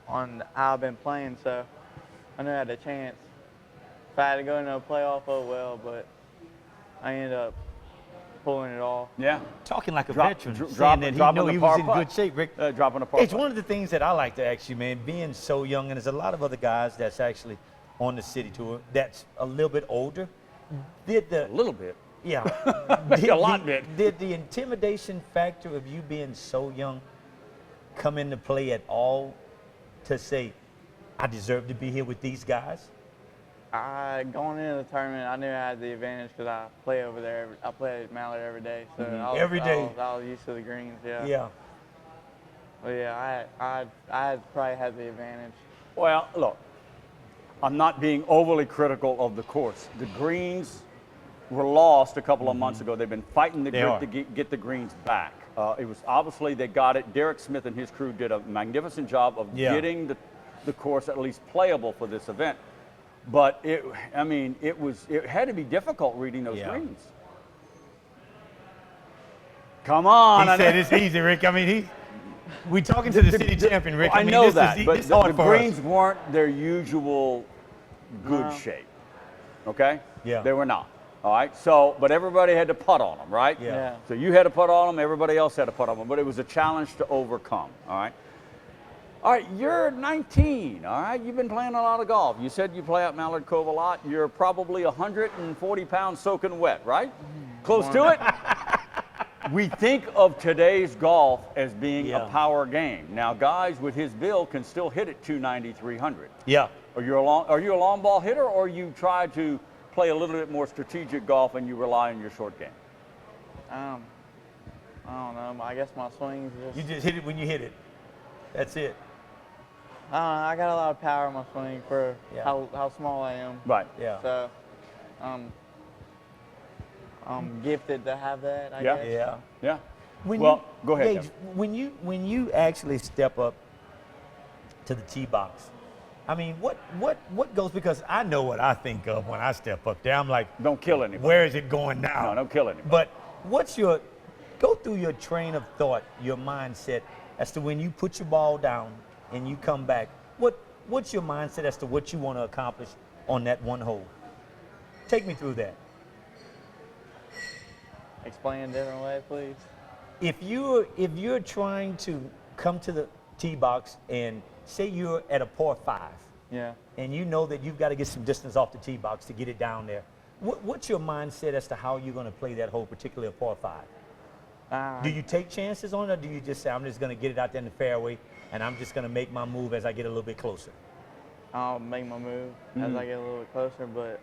on how I've been playing, so I knew I had a chance. If I had to go into a playoff, oh well, but I ended up pulling it off. Yeah. Talking like a veteran, saying that he knew he was in good shape, Rick. Dropping a par It's one of the things that I like to ask you, man, being so young, and there's a lot of other guys that's actually on the city tour that's a little bit older. A little bit? Yeah. A lot bit. Did the intimidation factor of you being so young come into play at all to say, I deserve to be here with these guys? Going into the tournament, I knew I had the advantage because I play over there. I play at Mallard every day, so Every day. I was used to the greens. Yeah. Yeah. But yeah, I probably had the advantage. Well, look, I'm not being overly critical of the course. The greens were lost a couple of months ago. They've been fighting the grit to get the greens back. It was obviously they got it. Derek Smith and his crew did a magnificent job of getting the course at least playable for this event. But it had to be difficult reading those greens. Come on. He said it's easy, Rick. I mean, we talking to the city champion, Rick. I know that, but the greens weren't their usual good shape. Okay? Yeah. They were not. All right? So, but everybody had to putt on them, right? Yeah. So you had to putt on them, everybody else had to putt on them, but it was a challenge to overcome, all right? All right, you're 19, all right? You've been playing a lot of golf. You said you play at Mallard Cove a lot. You're probably 140 pounds soaking wet, right? Close to it? We think of today's golf as being a power game. Now, guys with his build can still hit it 290, 300. Yeah. Are you a long ball hitter, or you try to play a little bit more strategic golf and you rely on your short game? I don't know. I guess my swing's just... You just hit it when you hit it. That's it. I got a lot of power in my swing for how small I am. Right. Yeah. So, I'm gifted to have that, I guess. Yeah. Yeah. Go ahead. Gage, when you actually step up to the tee box, I mean, what goes, because I know what I think of when I step up there. I'm like, don't kill anybody. Where is it going now? No, don't kill anybody. But go through your train of thought, your mindset as to when you put your ball down and you come back. What's your mindset as to what you want to accomplish on that one hole? Take me through that. Explain a different way, please. If you're trying to come to the tee box and say you're at a par 5, and you know that you've got to get some distance off the tee box to get it down there, what's your mindset as to how you're going to play that hole, particularly a par 5? Do you take chances on it, or do you just say, I'm just going to get it out there in the fairway, and I'm just going to make my move as I get a little bit closer? I'll make my move as I get a little bit closer, but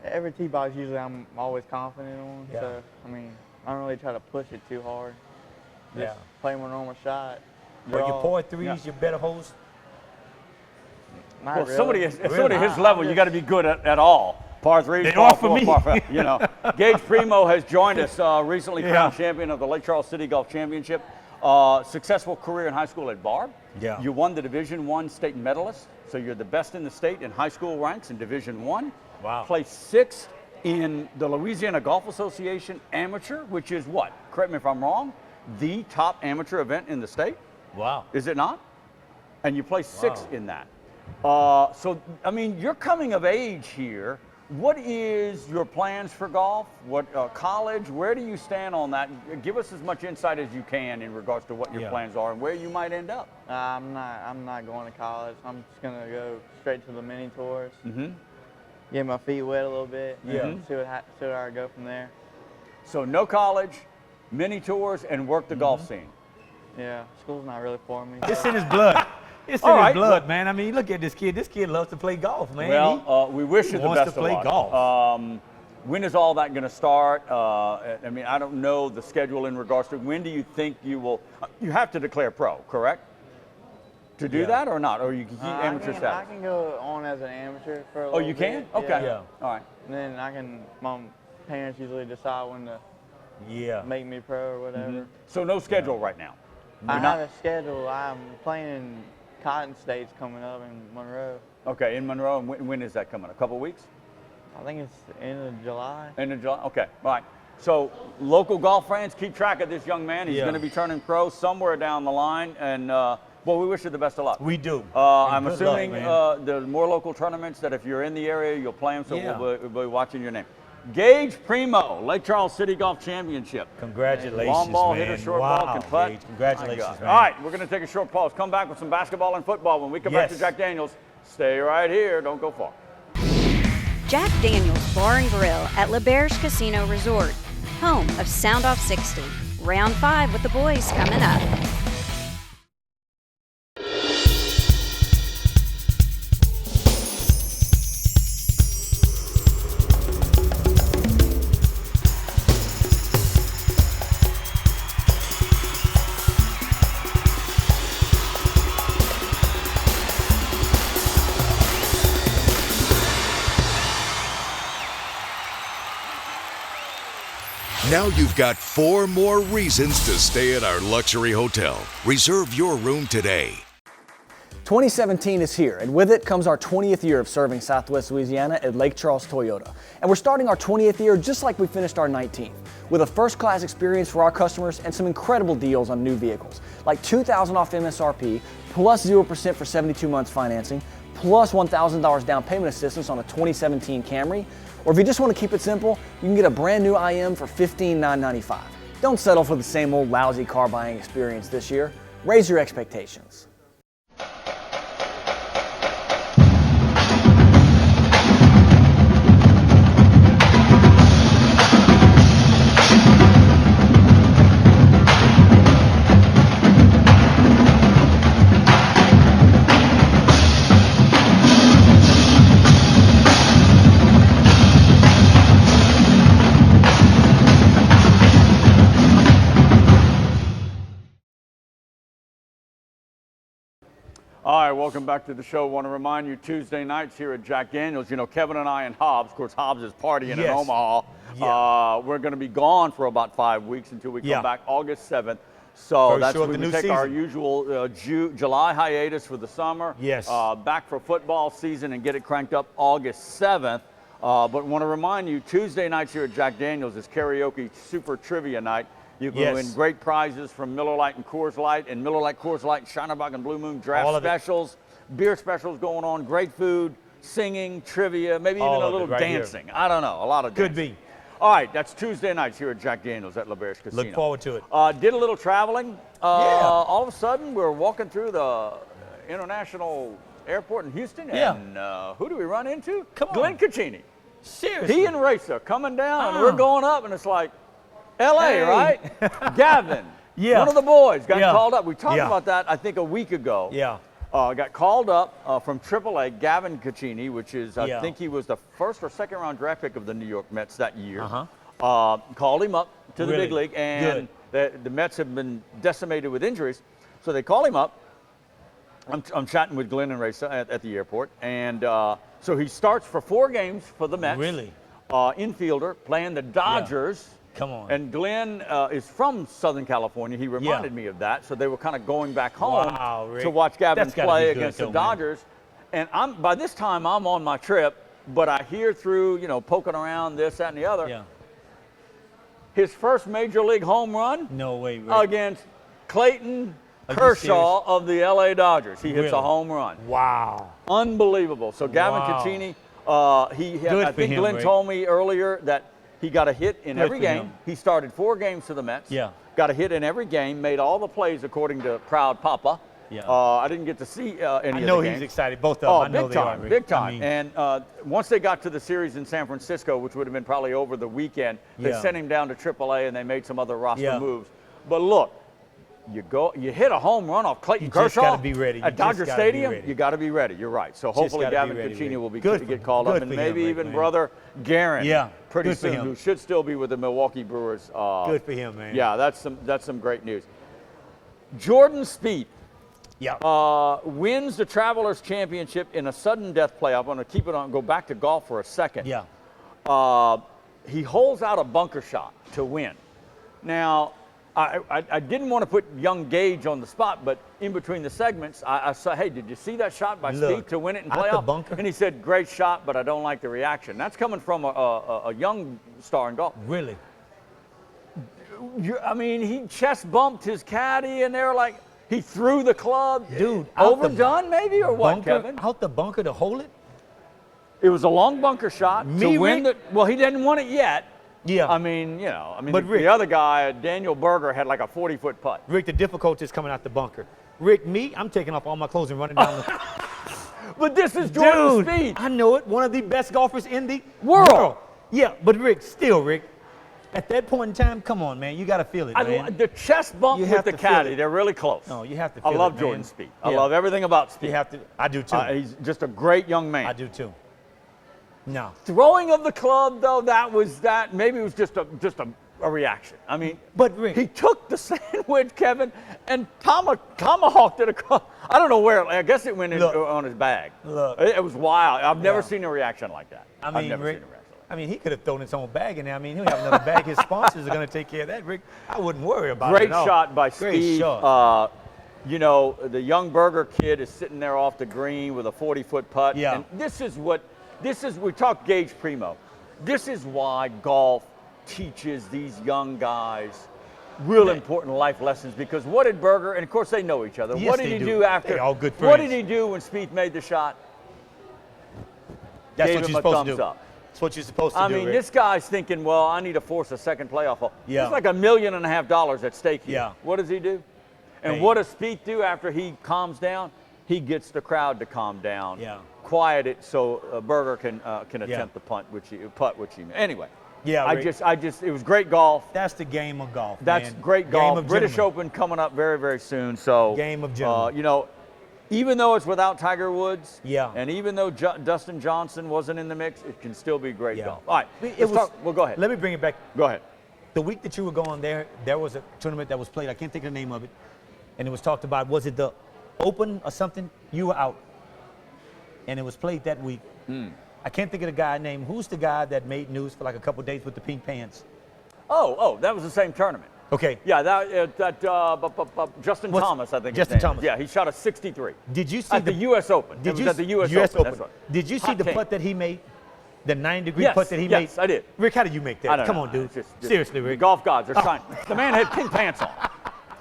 every tee box usually I'm always confident on. Yeah. So, I mean, I don't really try to push it too hard. Just Yeah. play my normal shot. Are your par 3s your better holes? Not Well, really. somebody at his level, you got to be good at all. Par 3s, They par are for 4, me. par 5. You know, Gage Primo has joined us, recently crowned champion of the Lake Charles City Golf Championship. Successful career in high school at Barb. Yeah. You won the Division I state medalist, so you're the best in the state in high school ranks in Division I. Wow. Placed 6th in the Louisiana Golf Association Amateur, which is what? Correct me if I'm wrong, the top amateur event in the state. Wow. Is it not? And you placed 6th in that. So, I mean, you're coming of age here. What is your plans for golf? What college? Where do you stand on that? Give us as much insight as you can in regards to what your plans are and where you might end up. I'm not going to college. I'm just gonna go straight to the mini tours. Get my feet wet a little bit. And see where I go from there. So no college, mini tours, and work the golf scene. Yeah, school's not really for me. It's in his blood. It's in his blood, man. I mean, look at this kid. This kid loves to play golf, man. Well, we wish you the best of luck. Wants to play golf. When is all that going to start? I mean, I don't know the schedule in regards to when do you think you will. You have to declare pro, correct? To do that or not? Or you can keep amateur status? I can go on as an amateur for a little bit. Oh, you can? Okay. Yeah. All right. And then my parents usually decide when to make me pro or whatever. So no schedule right now? I have a schedule. I'm playing in Cotton States coming up in Monroe. Okay, in Monroe. And when is that coming? A couple weeks? I think it's end of July. End of July? Okay, all right. So local golf fans, keep track of this young man. He's going to be turning pro somewhere down the line, and well, we wish you the best of luck. We do. I'm assuming there's more local tournaments that if you're in the area, you'll play them, so we'll be watching your name. Gage Primo, Lake Charles City Golf Championship. Congratulations, Long ball man. hitter, short ball, can putt. Gage, congratulations, man. All right, we're going to take a short pause. Come back with some basketball and football. When we come back to Jack Daniels, stay right here. Don't go far. Jack Daniels Bar and Grill at LaBerge Casino Resort, home of soundoff60. Round 5 with the boys coming up. Now you've got 4 more reasons to stay at our luxury hotel. Reserve your room today. 2017 is here, and with it comes our 20th year of serving Southwest Louisiana at Lake Charles Toyota. And we're starting our 20th year just like we finished our 19th, with a first-class experience for our customers and some incredible deals on new vehicles, like $2,000 off MSRP, plus 0% for 72 months financing, plus $1,000 down payment assistance on a 2017 Camry. Or if you just want to keep it simple, you can get a brand new IM for $15,995. Don't settle for the same old lousy car buying experience this year. Raise your expectations. All right, welcome back to the show. I want to remind you, Tuesday nights here at Jack Daniels, you know, Kevin and I and Hobbs, of course, Hobbs is partying in Omaha. We're going to be gone for about 5 weeks until we come back August 7th. So that's when we take our usual July hiatus for the summer. Yes. Back for football season and get it cranked up August 7th. But want to remind you, Tuesday nights here at Jack Daniels is karaoke super trivia night. You can win great prizes from Miller Lite and Coors Light, and Miller Lite, Coors Light, Shinerbach and Blue Moon draft specials, beer specials going on, great food, singing, trivia, maybe even a little dancing. I don't know, a lot of dancing. Could be. All right, that's Tuesday nights here at Jack Daniels at LaBerge Casino. Look forward to it. Did a little traveling. All of a sudden, we're walking through the international airport in Houston, and who do we run into? Come on. Glenn Caccini. Seriously? He and Racer coming down, and we're going up, and it's like, L.A., right? Gavin, one of the boys, got called up. We talked about that, I think, a week ago. Got called up from AAA, Gavin Caccini, which is, I think he was the first or second round draft pick of the New York Mets that year. Called him up to the big league, and the Mets have been decimated with injuries. So they call him up. I'm chatting with Glenn and Racer at the airport, and so he starts for 4 games for the Mets. Really? Infielder, playing the Dodgers. Come on. And Glenn is from Southern California. He reminded me of that. So they were kind of going back home to watch Gavin play against the Dodgers. Man. And by this time, I'm on my trip, but I hear through, you know, poking around this, that, and the other. His first major league home run against Clayton Kershaw of the LA Dodgers. He hits a home run. Wow. Unbelievable. So Gavin Caccini, I think Glenn told me earlier that he got a hit in every game. He started 4 games for the Mets. Got a hit in every game, made all the plays according to Proud Papa. I didn't get to see any of the games. I know he's excited, both of them. Big time. And once they got to the series in San Francisco, which would have been probably over the weekend, they sent him down to AAA and they made some other roster moves. But look, you hit a home run off Clayton Kershaw gotta be ready. at Dodger Stadium. You got to be ready. You're right. So hopefully Gavin Caccini will be good to get called up, and maybe even brother Guerin pretty soon, who should still be with the Milwaukee Brewers. Good for him, man. Yeah, that's some great news. Jordan Spieth wins the Travelers Championship in a sudden death playoff. I'm going to keep it on. Go back to golf for a second. He holds out a bunker shot to win. Now, I didn't want to put young Gage on the spot, but in between the segments, I said, hey, did you see that shot by Spieth to win it in playoff? And he said, great shot, but I don't like the reaction. That's coming from a young star in golf. Really? I mean, he chest bumped his caddy, and they were like, he threw the club. Dude, overdone maybe, or what, Kevin? Out the bunker to hold it? It was a long bunker shot to win the. Well, he didn't want it yet. Yeah. I mean, But Rick, the other guy, Daniel Berger, had like a 40-foot putt. Rick, the difficulty is coming out the bunker. Rick, I'm taking off all my clothes and running down the. But this is Jordan Spieth. I know it. One of the best golfers in the world. Yeah, but Rick, at that point in time, come on, man, you got to feel it, man. The chest bump with the caddy, they're really close. No, you have to feel it, I love man. Jordan Spieth. I love everything about Spieth. You have to. I do too. He's just a great young man. I do too. No. Throwing of the club, though, maybe it was just a reaction. I mean, but Rick, he took the sandwich, Kevin, and tomahawked it across. I don't know where. I guess it went on his bag. Look, it was wild. I've never seen a reaction like that. I mean, Rick, he could have thrown his own bag in there. I mean, he'll have another bag. His sponsors are going to take care of that, Rick. I wouldn't worry about it. Great shot by Great Spieth. shot. The young Berger kid is sitting there off the green with a 40-foot putt. Yeah. And we talk Gage Primo. This is why golf teaches these young guys real important life lessons, because what did Berger, and of course they know each other, yes, what did he do after? They're all good friends. What did he do when Spieth made the shot? That's Gave what him you're a supposed thumbs to do. up. That's what you're supposed to do, Rick. Rick. This guy's thinking, well, I need to force a second playoff hole. Yeah. There's like $1.5 million at stake here. Yeah. What does he do? And what does Spieth do after he calms down? He gets the crowd to calm down. Yeah. Quiet it so Berger can attempt the putt, which he made. Anyway. Yeah, Rick. It was great golf. That's the game of golf. That's man. great golf. Game of British gentlemen. Open coming up very, very soon. So Game of gentlemen. even though it's without Tiger Woods, yeah, and even though Dustin Johnson wasn't in the mix, it can still be great golf. All right, well, go ahead. Let me bring it back. Go ahead. The week that you were going there was a tournament that was played. I can't think of the name of it, and it was talked about. Was it the Open or something? You were out, and it was played that week. I can't think of the guy name. Who's the guy that made news for like a couple days with the pink pants? Oh, that was the same tournament. Okay. Yeah, Justin Thomas, I think. Justin Thomas. Yeah, he shot a 63. Did you see at the U.S. Open? Did you at the U.S. Open? That's right. Did you see Hot the take. putt that he made? The 9-degree putt that he made? Yes, I did. Rick, how did you make that? I don't Come know. on, dude. Just Seriously, Rick. The golf gods are trying. The man had pink pants on.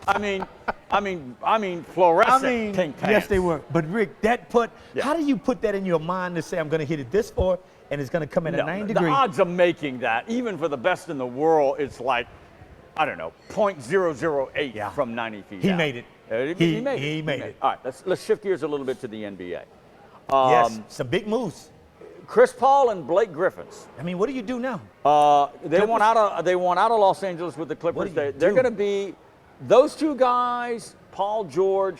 I mean, fluorescent pink pants. Yes, they were. But Rick, that putt. How do you put that in your mind to say I'm going to hit it this far and it's going to come in at 9 degrees? The odds of making that, even for the best in the world, it's like, I don't know, 0.008 from 90 feet. He out. made it. He made it. All right, let's shift gears a little bit to the NBA. Yes, some big moves. Chris Paul and Blake Griffins. I mean, what do you do now? They won out of Los Angeles with the Clippers. They're going to be those two guys, Paul George,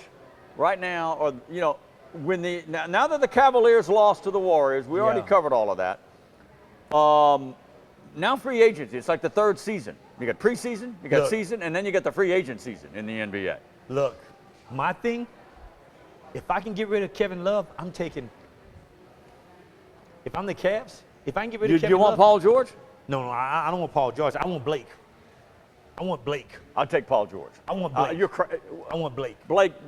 right now, or now that the Cavaliers lost to the Warriors, we already covered all of that. Now free agency, it's like the third season. You got preseason, you got season, and then you got the free agent season in the NBA. Look, my thing, if I can get rid of Kevin Love, I'm taking. If I'm the Cavs, if I can get rid of Kevin Love. You want Paul George? No, I don't want Paul George. I want Blake. I'll take Paul George. I want Blake. I want Blake.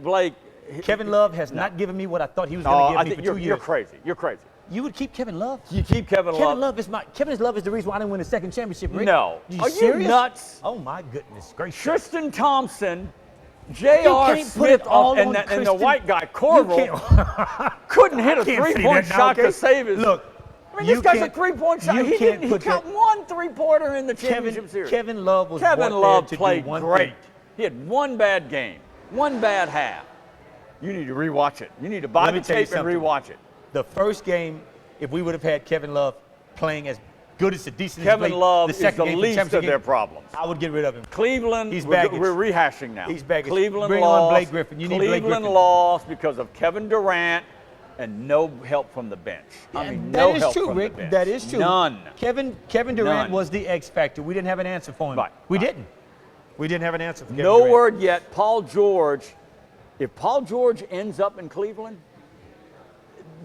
Blake. Kevin Love has not given me what I thought he was going to give me for 2 years. You're crazy. You're crazy. You would keep Kevin Love? You keep Kevin Love. Kevin Love is the reason why I didn't win a second championship, Rick. No. Are you serious? Nuts? Oh my goodness gracious. Tristan Thompson, J.R. Smith, and the white guy Corval couldn't hit a three-point shot to save his. Look. I mean, this guy's a three-point shot. He got one three-pointer in the championship series. Kevin Love was Kevin Love played great. Thing. He had one bad game, one bad half. You need to rewatch it. You need to buy the tape and rewatch it. The first game, if we would have had Kevin Love playing as good as decent Kevin as Love is the least of their problems. I would get rid of him. Cleveland, he's baggage. We're rehashing now. He's baggage. Cleveland Bring lost. on Blake Griffin. You need Blake Griffin. Cleveland lost because of Kevin Durant and no help from the bench. I mean, that no is help true, from Rick. the bench. That is true. None. Kevin Durant was the X factor. We didn't have an answer for him. Right. We didn't. We didn't have an answer for Kevin No Durant. word yet. Paul George. If Paul George ends up in Cleveland,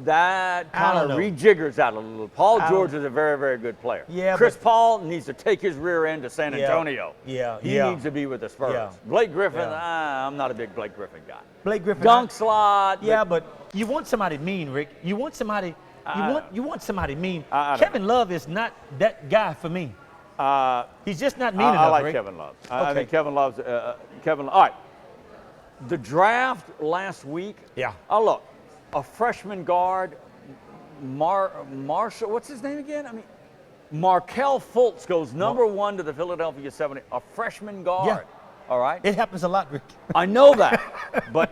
that kind of rejiggers out a little. Paul George is a very, very good player. Yeah, Chris Paul needs to take his rear end to San Antonio. Yeah. He needs to be with the Spurs. Yeah. Blake Griffin, I'm not a big Blake Griffin guy. Blake Griffin. Dunk slot. Yeah, but you want somebody mean, Rick. You want somebody. You want somebody mean. I Kevin Love is not that guy for me. He's just not mean enough, I like Rick. Kevin Love. I think Kevin Love's Kevin. All right. The draft last week. Yeah. Oh, look, a freshman guard, Marshall. What's his name again? I mean, Markelle Fultz goes number 1 to the Philadelphia 70. A freshman guard. Yeah. All right. It happens a lot, Rick. I know that, but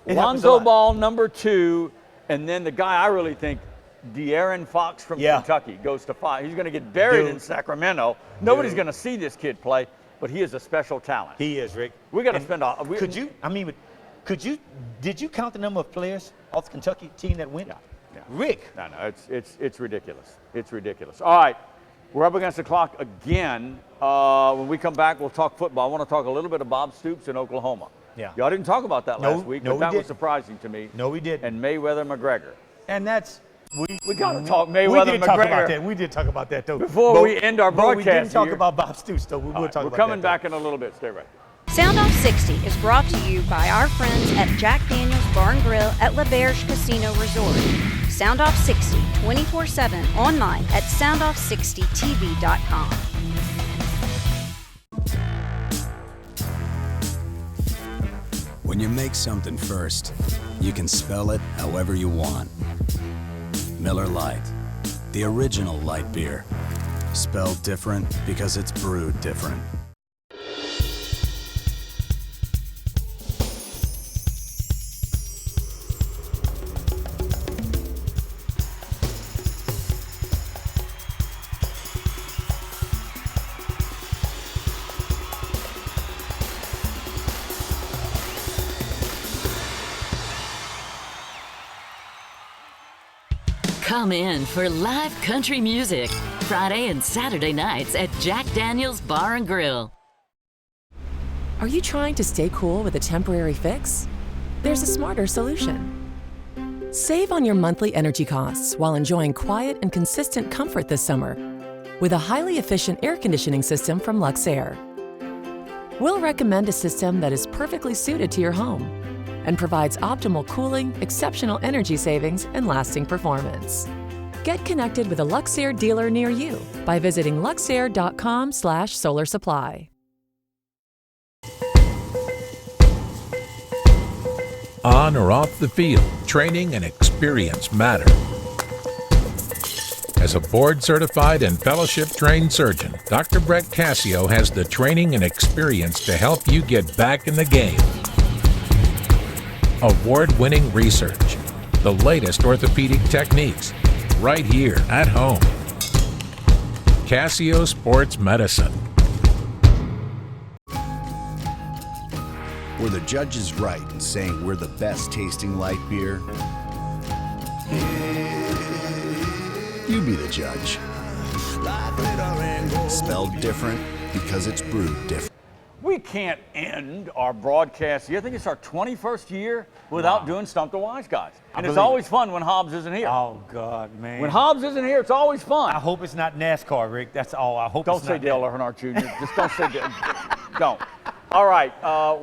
Lonzo Ball number 2, and then the guy I really think, De'Aaron Fox from Kentucky, goes to 5. He's going to get buried in Sacramento. Nobody's going to see this kid play, but he is a special talent. He is, Rick. We got to spend a. Did you count the number of players off the Kentucky team that went? Yeah. Rick. No, it's ridiculous. It's ridiculous. All right, we're up against the clock again. When we come back, we'll talk football. I want to talk a little bit of Bob Stoops in Oklahoma. Yeah. Y'all didn't talk about that last week, but that was surprising to me. No, we didn't. And Mayweather-McGregor. And that's we got to talk Mayweather-McGregor. We did talk about that, though. Before we end our broadcast, we didn't talk here. about Bob Stoops, though. We will talk about that. We're coming back in a little bit. Stay right. Sound Off 60 is brought to you by our friends at Jack Daniels Bar and Grill at L'Auberge Casino Resort. Sound Off 60 24/7 online at soundoff60tv.com. When you make something first, you can spell it however you want. Miller Lite, the original light beer. Spelled different because it's brewed different. Come in for live country music Friday and Saturday nights at Jack Daniels Bar and Grill. Are you trying to stay cool with a temporary fix? There's a smarter solution. Save on your monthly energy costs while enjoying quiet and consistent comfort this summer with a highly efficient air conditioning system from Luxair. We'll recommend a system that is perfectly suited to your home and provides optimal cooling, exceptional energy savings, and lasting performance. Get connected with a Luxair dealer near you by visiting luxair.com/solarsupply. On or off the field, training and experience matter. As a board-certified and fellowship-trained surgeon, Dr. Brett Cassio has the training and experience to help you get back in the game. Award-winning research, the latest orthopedic techniques, right here at home. Cassio Sports Medicine. Were the judges right in saying we're the best tasting light beer? You be the judge. Spelled different because it's brewed different. We can't end our broadcast year. I think it's our 21st year without doing Stump the Wise Guys. And it's always fun when Hobbs isn't here. Oh, God, man. When Hobbs isn't here, it's always fun. I hope it's not NASCAR, Rick. That's all. I hope don't it's say not Dale Earnhardt Jr. Just don't say Dale. Don't. All right.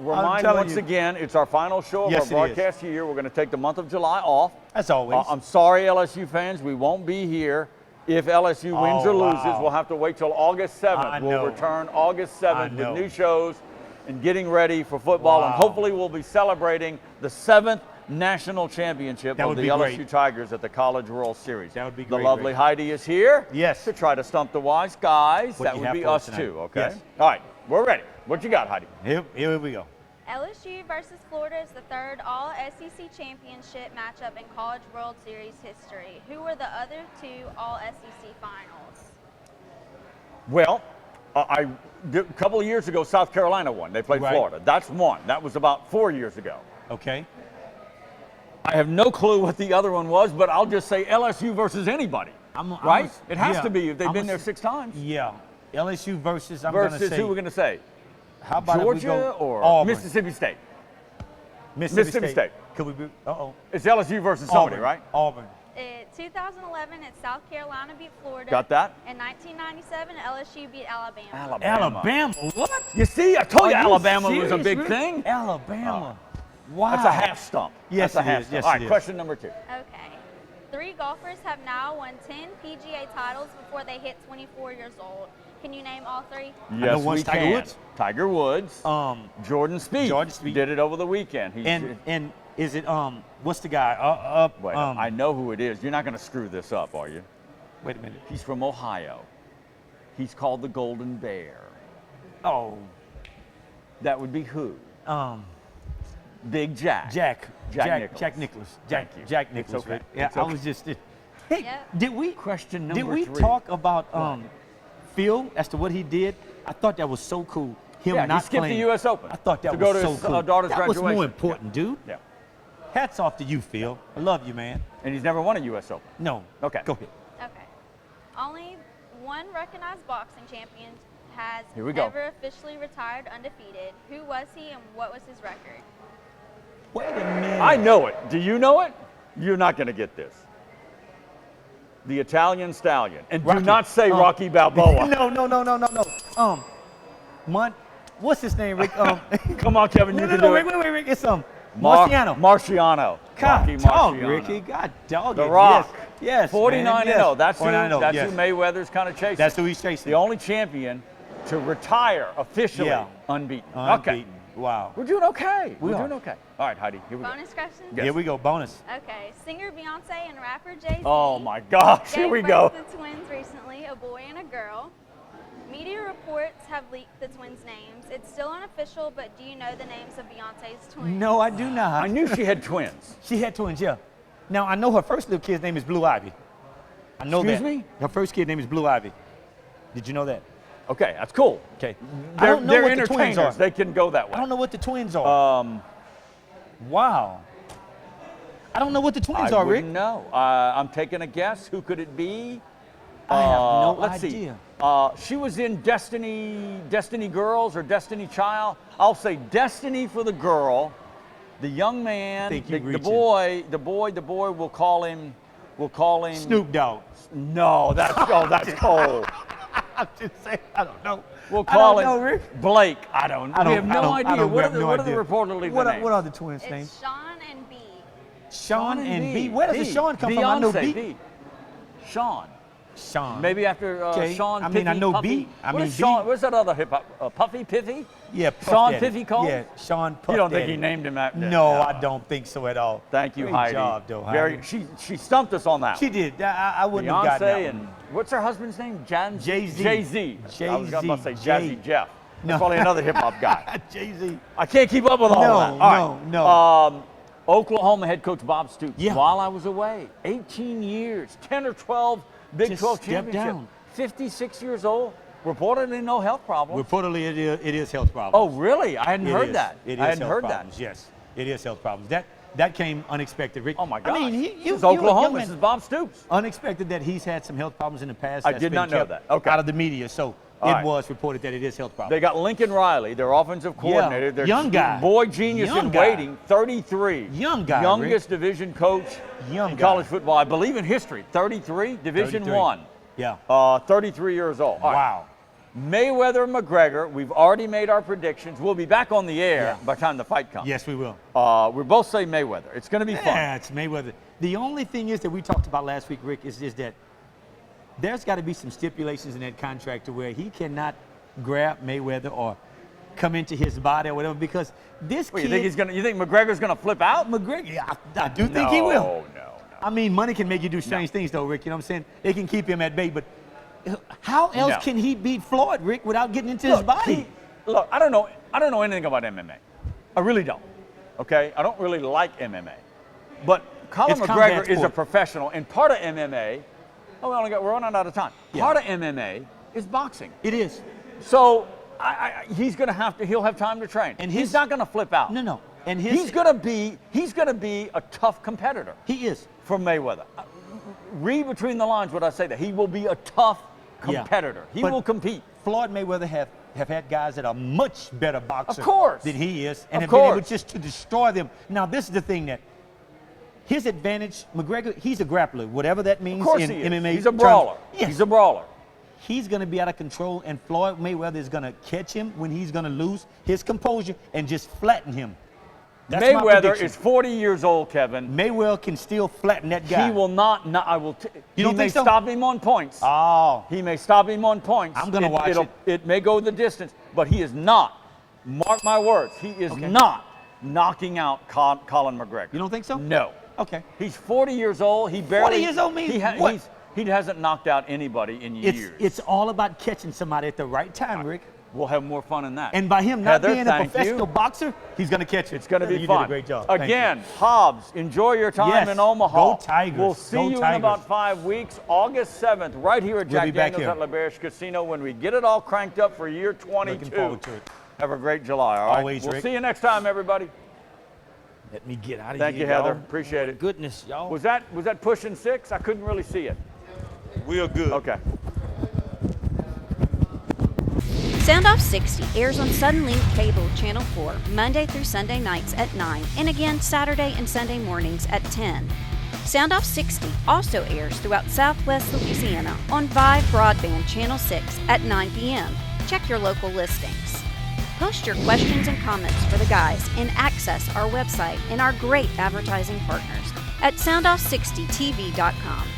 Remind once again, it's our final show of our broadcast year. We're going to take the month of July off. As always. I'm sorry, LSU fans. We won't be here. If LSU wins or loses, we'll have to wait till August 7th. We'll return August 7th with new shows and getting ready for football. And hopefully we'll be celebrating the 7th national championship of the LSU Tigers at the College World Series. That would be great. The lovely Heidi is here. Yes. To try to stump the wise guys. That would be us too, okay? Yes. All right, we're ready. What you got, Heidi? Here we go. LSU versus Florida is the third All-SEC championship matchup in College World Series history. Who were the other two All-SEC finals? Well, a couple of years ago, South Carolina won. They played Florida. That's one. That was about 4 years ago. Okay. I have no clue what the other one was, but I'll just say LSU versus anybody. Right? It has to be if they've been there 6 times. Yeah. LSU versus, versus who we're going to say? How about Georgia or Auburn. Mississippi State? Mississippi State. Could we be? It's LSU versus somebody, right? Auburn. In 2011, it's South Carolina beat Florida. Got that? In 1997, LSU beat Alabama. Alabama? What? You see, I told you Alabama was a big thing. Alabama. Wow. That's a half stump. Yes, That's a half stump. All right, question number 2. Okay. 3 golfers have now won 10 PGA titles before they hit 24 years old. Can you name all three? Yes, one's we Tiger can. Woods. Tiger Woods. Jordan Spieth. Did it over the weekend. And is it what's the guy? Wait, I know who it is. You're not going to screw this up, are you? Wait a minute. He's from Ohio. He's called the Golden Bear. Oh. That would be who? Big Jack. Jack Nicklaus. Jack Nicklaus. Thank you. Jack Nicklaus. It's okay. Yeah, It's okay. I was just. Hey, did we question did number we 3 talk about Phil as to what he did? I thought that was so cool. Him Yeah, not he skipped playing. the U.S. Open. I thought that to was go to so his cool. daughter's that graduation. was more important, dude. Yeah. Hats off to you, Phil. I love you, man. And he's never won a U.S. Open. No. Okay. Go ahead. Okay. Only one recognized boxing champion has Here we go. ever officially retired undefeated. Who was he and what was his record? Wait a minute. I know it. Do you know it? You're not going to get this. The Italian Stallion. And do not say Rocky Balboa. No. What's his name, Rick? Come on, Kevin, you can do it. Wait, Rick. It's Marciano. Marciano. Rocky God dog, Marciano. Ricky. God dog. The Rock. Yes. 49-0. Yes. That's 49-0, that's yes. who Mayweather's kind of chasing. That's who he's chasing. The only champion to retire officially unbeaten. Okay. Wow. We're doing okay. We We're are. doing okay. All right, Heidi, here we Bonus question? Here we go. Bonus. Okay. Singer Beyonce and rapper Jay-Z. Oh my gosh, here we gave go. birth to twins recently, a boy and a girl. Media reports have leaked the twins' names. It's still unofficial, but do you know the names of Beyonce's twins? No, I do not. I knew she had twins. She had twins, yeah. Now, I know her first little kid's name is Blue Ivy. I know Excuse that. me? Her first kid's name is Blue Ivy. Did you know that? Okay, that's cool. Okay. They're, I don't know they're what the twins entertainers. are. They can go that way. I don't know what the twins are. Wow. I don't know what the twins I are, Rick. wouldn't know. I'm taking a guess. Who could it be? I have no let's idea. See. She was in Destiny Girls or Destiny Child. I'll say Destiny for the girl. The young man, the boy. We'll call him. Snoop Dogg. No, that's cold. I'm just saying. I don't know. We'll call him Rick. Blake. I don't. We have no idea. What are the reportedly the names? What are the twins' It's names? Sean and B. Sean and B. Where does the Sean come from? I know B. Sean. Sean. Maybe after Sean. I mean, Piffy, I know Puffy. B. I What mean, is B. Sean? What's that other hip hop? Puffy Piffy? Yeah, Puff Sean Daddy. Piffy Cole? Yeah, Sean Puff You don't think Daddy. he named him that? No, I don't think so at all. Thank you, Great Heidi. job, though, Heidi. She stumped us on that. She did. I wouldn't have gotten that Beyonce one. and what's her husband's name? Jay-Z. Jay-Z. I was about to say Jay. Jazzy Jeff. No. That's probably another hip hop guy. Jay-Z. I can't keep up with all that. All right. No. Oklahoma head coach Bob Stoops. Yeah. While I was away, 18 years, 10 or 12 Big Just 12 stepped championships. down. 56 years old. Reportedly no health problems. Reportedly, it is health problems. Oh, really? I hadn't heard that. It is I hadn't health heard problems. that. Yes, it is health problems. That came unexpected, Rick. Oh my gosh. I mean, This is Oklahoma. This is Bob Stoops. Unexpected that he's had some health problems in the past. I That's did been not know kept that. Okay. Out of the media, so All it right. was reported that it is health problems. They got Lincoln Riley, their offensive coordinator. Their young guy. Boy genius Young in guy. waiting, 33. Young guy, Youngest division coach Young in guy. college football, I believe in history. 33, Division 33. I. Yeah. 33 years old. All right. Wow. Mayweather McGregor, we've already made our predictions. We'll be back on the air by the time the fight comes. Yes, we will. We're both saying Mayweather. It's going to be fun. Yeah, it's Mayweather. The only thing is that we talked about last week, Rick, is that there's got to be some stipulations in that contract to where he cannot grab Mayweather or come into his body or whatever, because this Well, kid. you think McGregor's going to flip out? McGregor, yeah, I do think he will. No. I mean, money can make you do strange things, though, Rick. You know what I'm saying? It can keep him at bay, but how else can he beat Floyd, Rick, without getting into his body? Look, I don't know anything about MMA. I really don't. Okay, I don't really like MMA, but Conor It's combat McGregor is a sport. professional, and part of MMA. Oh, we're running out of time. Part of MMA is boxing. It is. So he'll have time to train, And he's not going to flip out. No. And He's going to be a tough competitor. He is. For Mayweather. Read between the lines what I say, that he will be a tough competitor. He will compete. Floyd Mayweather have had guys that are much better boxers Of course. than he is, and Of have been able course. just to destroy them. Now, this is the thing that his advantage, McGregor, he's a grappler, whatever that means Of course in he is. MMA. He's a terms. brawler. Yes. He's a brawler. He's going to be out of control, and Floyd Mayweather is going to catch him when he's going to lose his composure and just flatten him. That's my Mayweather prediction. is 40 years old, Kevin. Mayweather can still flatten that guy. He will not. You don't think so? He may stop him on points. Oh. He may stop him on points. I'm going to watch it. It may go the distance, but he is not. Mark my words. He is not knocking out Colin McGregor. You don't think so? No. Okay. He's 40 years old. He barely. 40 years old means what? He hasn't knocked out anybody in years. It's all about catching somebody at the right time, Rick. We'll have more fun in that. And by him not Heather, being a professional boxer, he's going to catch it. It's going to be you fun. You did a great job. Again, Hobbs, enjoy your time in Omaha. Go Tigers. We'll see you in about 5 weeks, August 7th, right here at Jack Daniels at LaBerge Casino when we get it all cranked up for year 22. Looking forward to it. Have a great July, all right? Always, We'll Rick. see you next time, everybody. Let me get out of Thank here. you, Heather. Y'all. Appreciate it. Goodness, y'all. Was that pushing 6? I couldn't really see it. We are good. Okay. Soundoff 60 airs on Suddenlink Cable Channel 4 Monday through Sunday nights at 9 and again Saturday and Sunday mornings at 10. Soundoff 60 also airs throughout Southwest Louisiana on Vive Broadband Channel 6 at 9 p.m. Check your local listings. Post your questions and comments for the guys and access our website and our great advertising partners at soundoff60tv.com.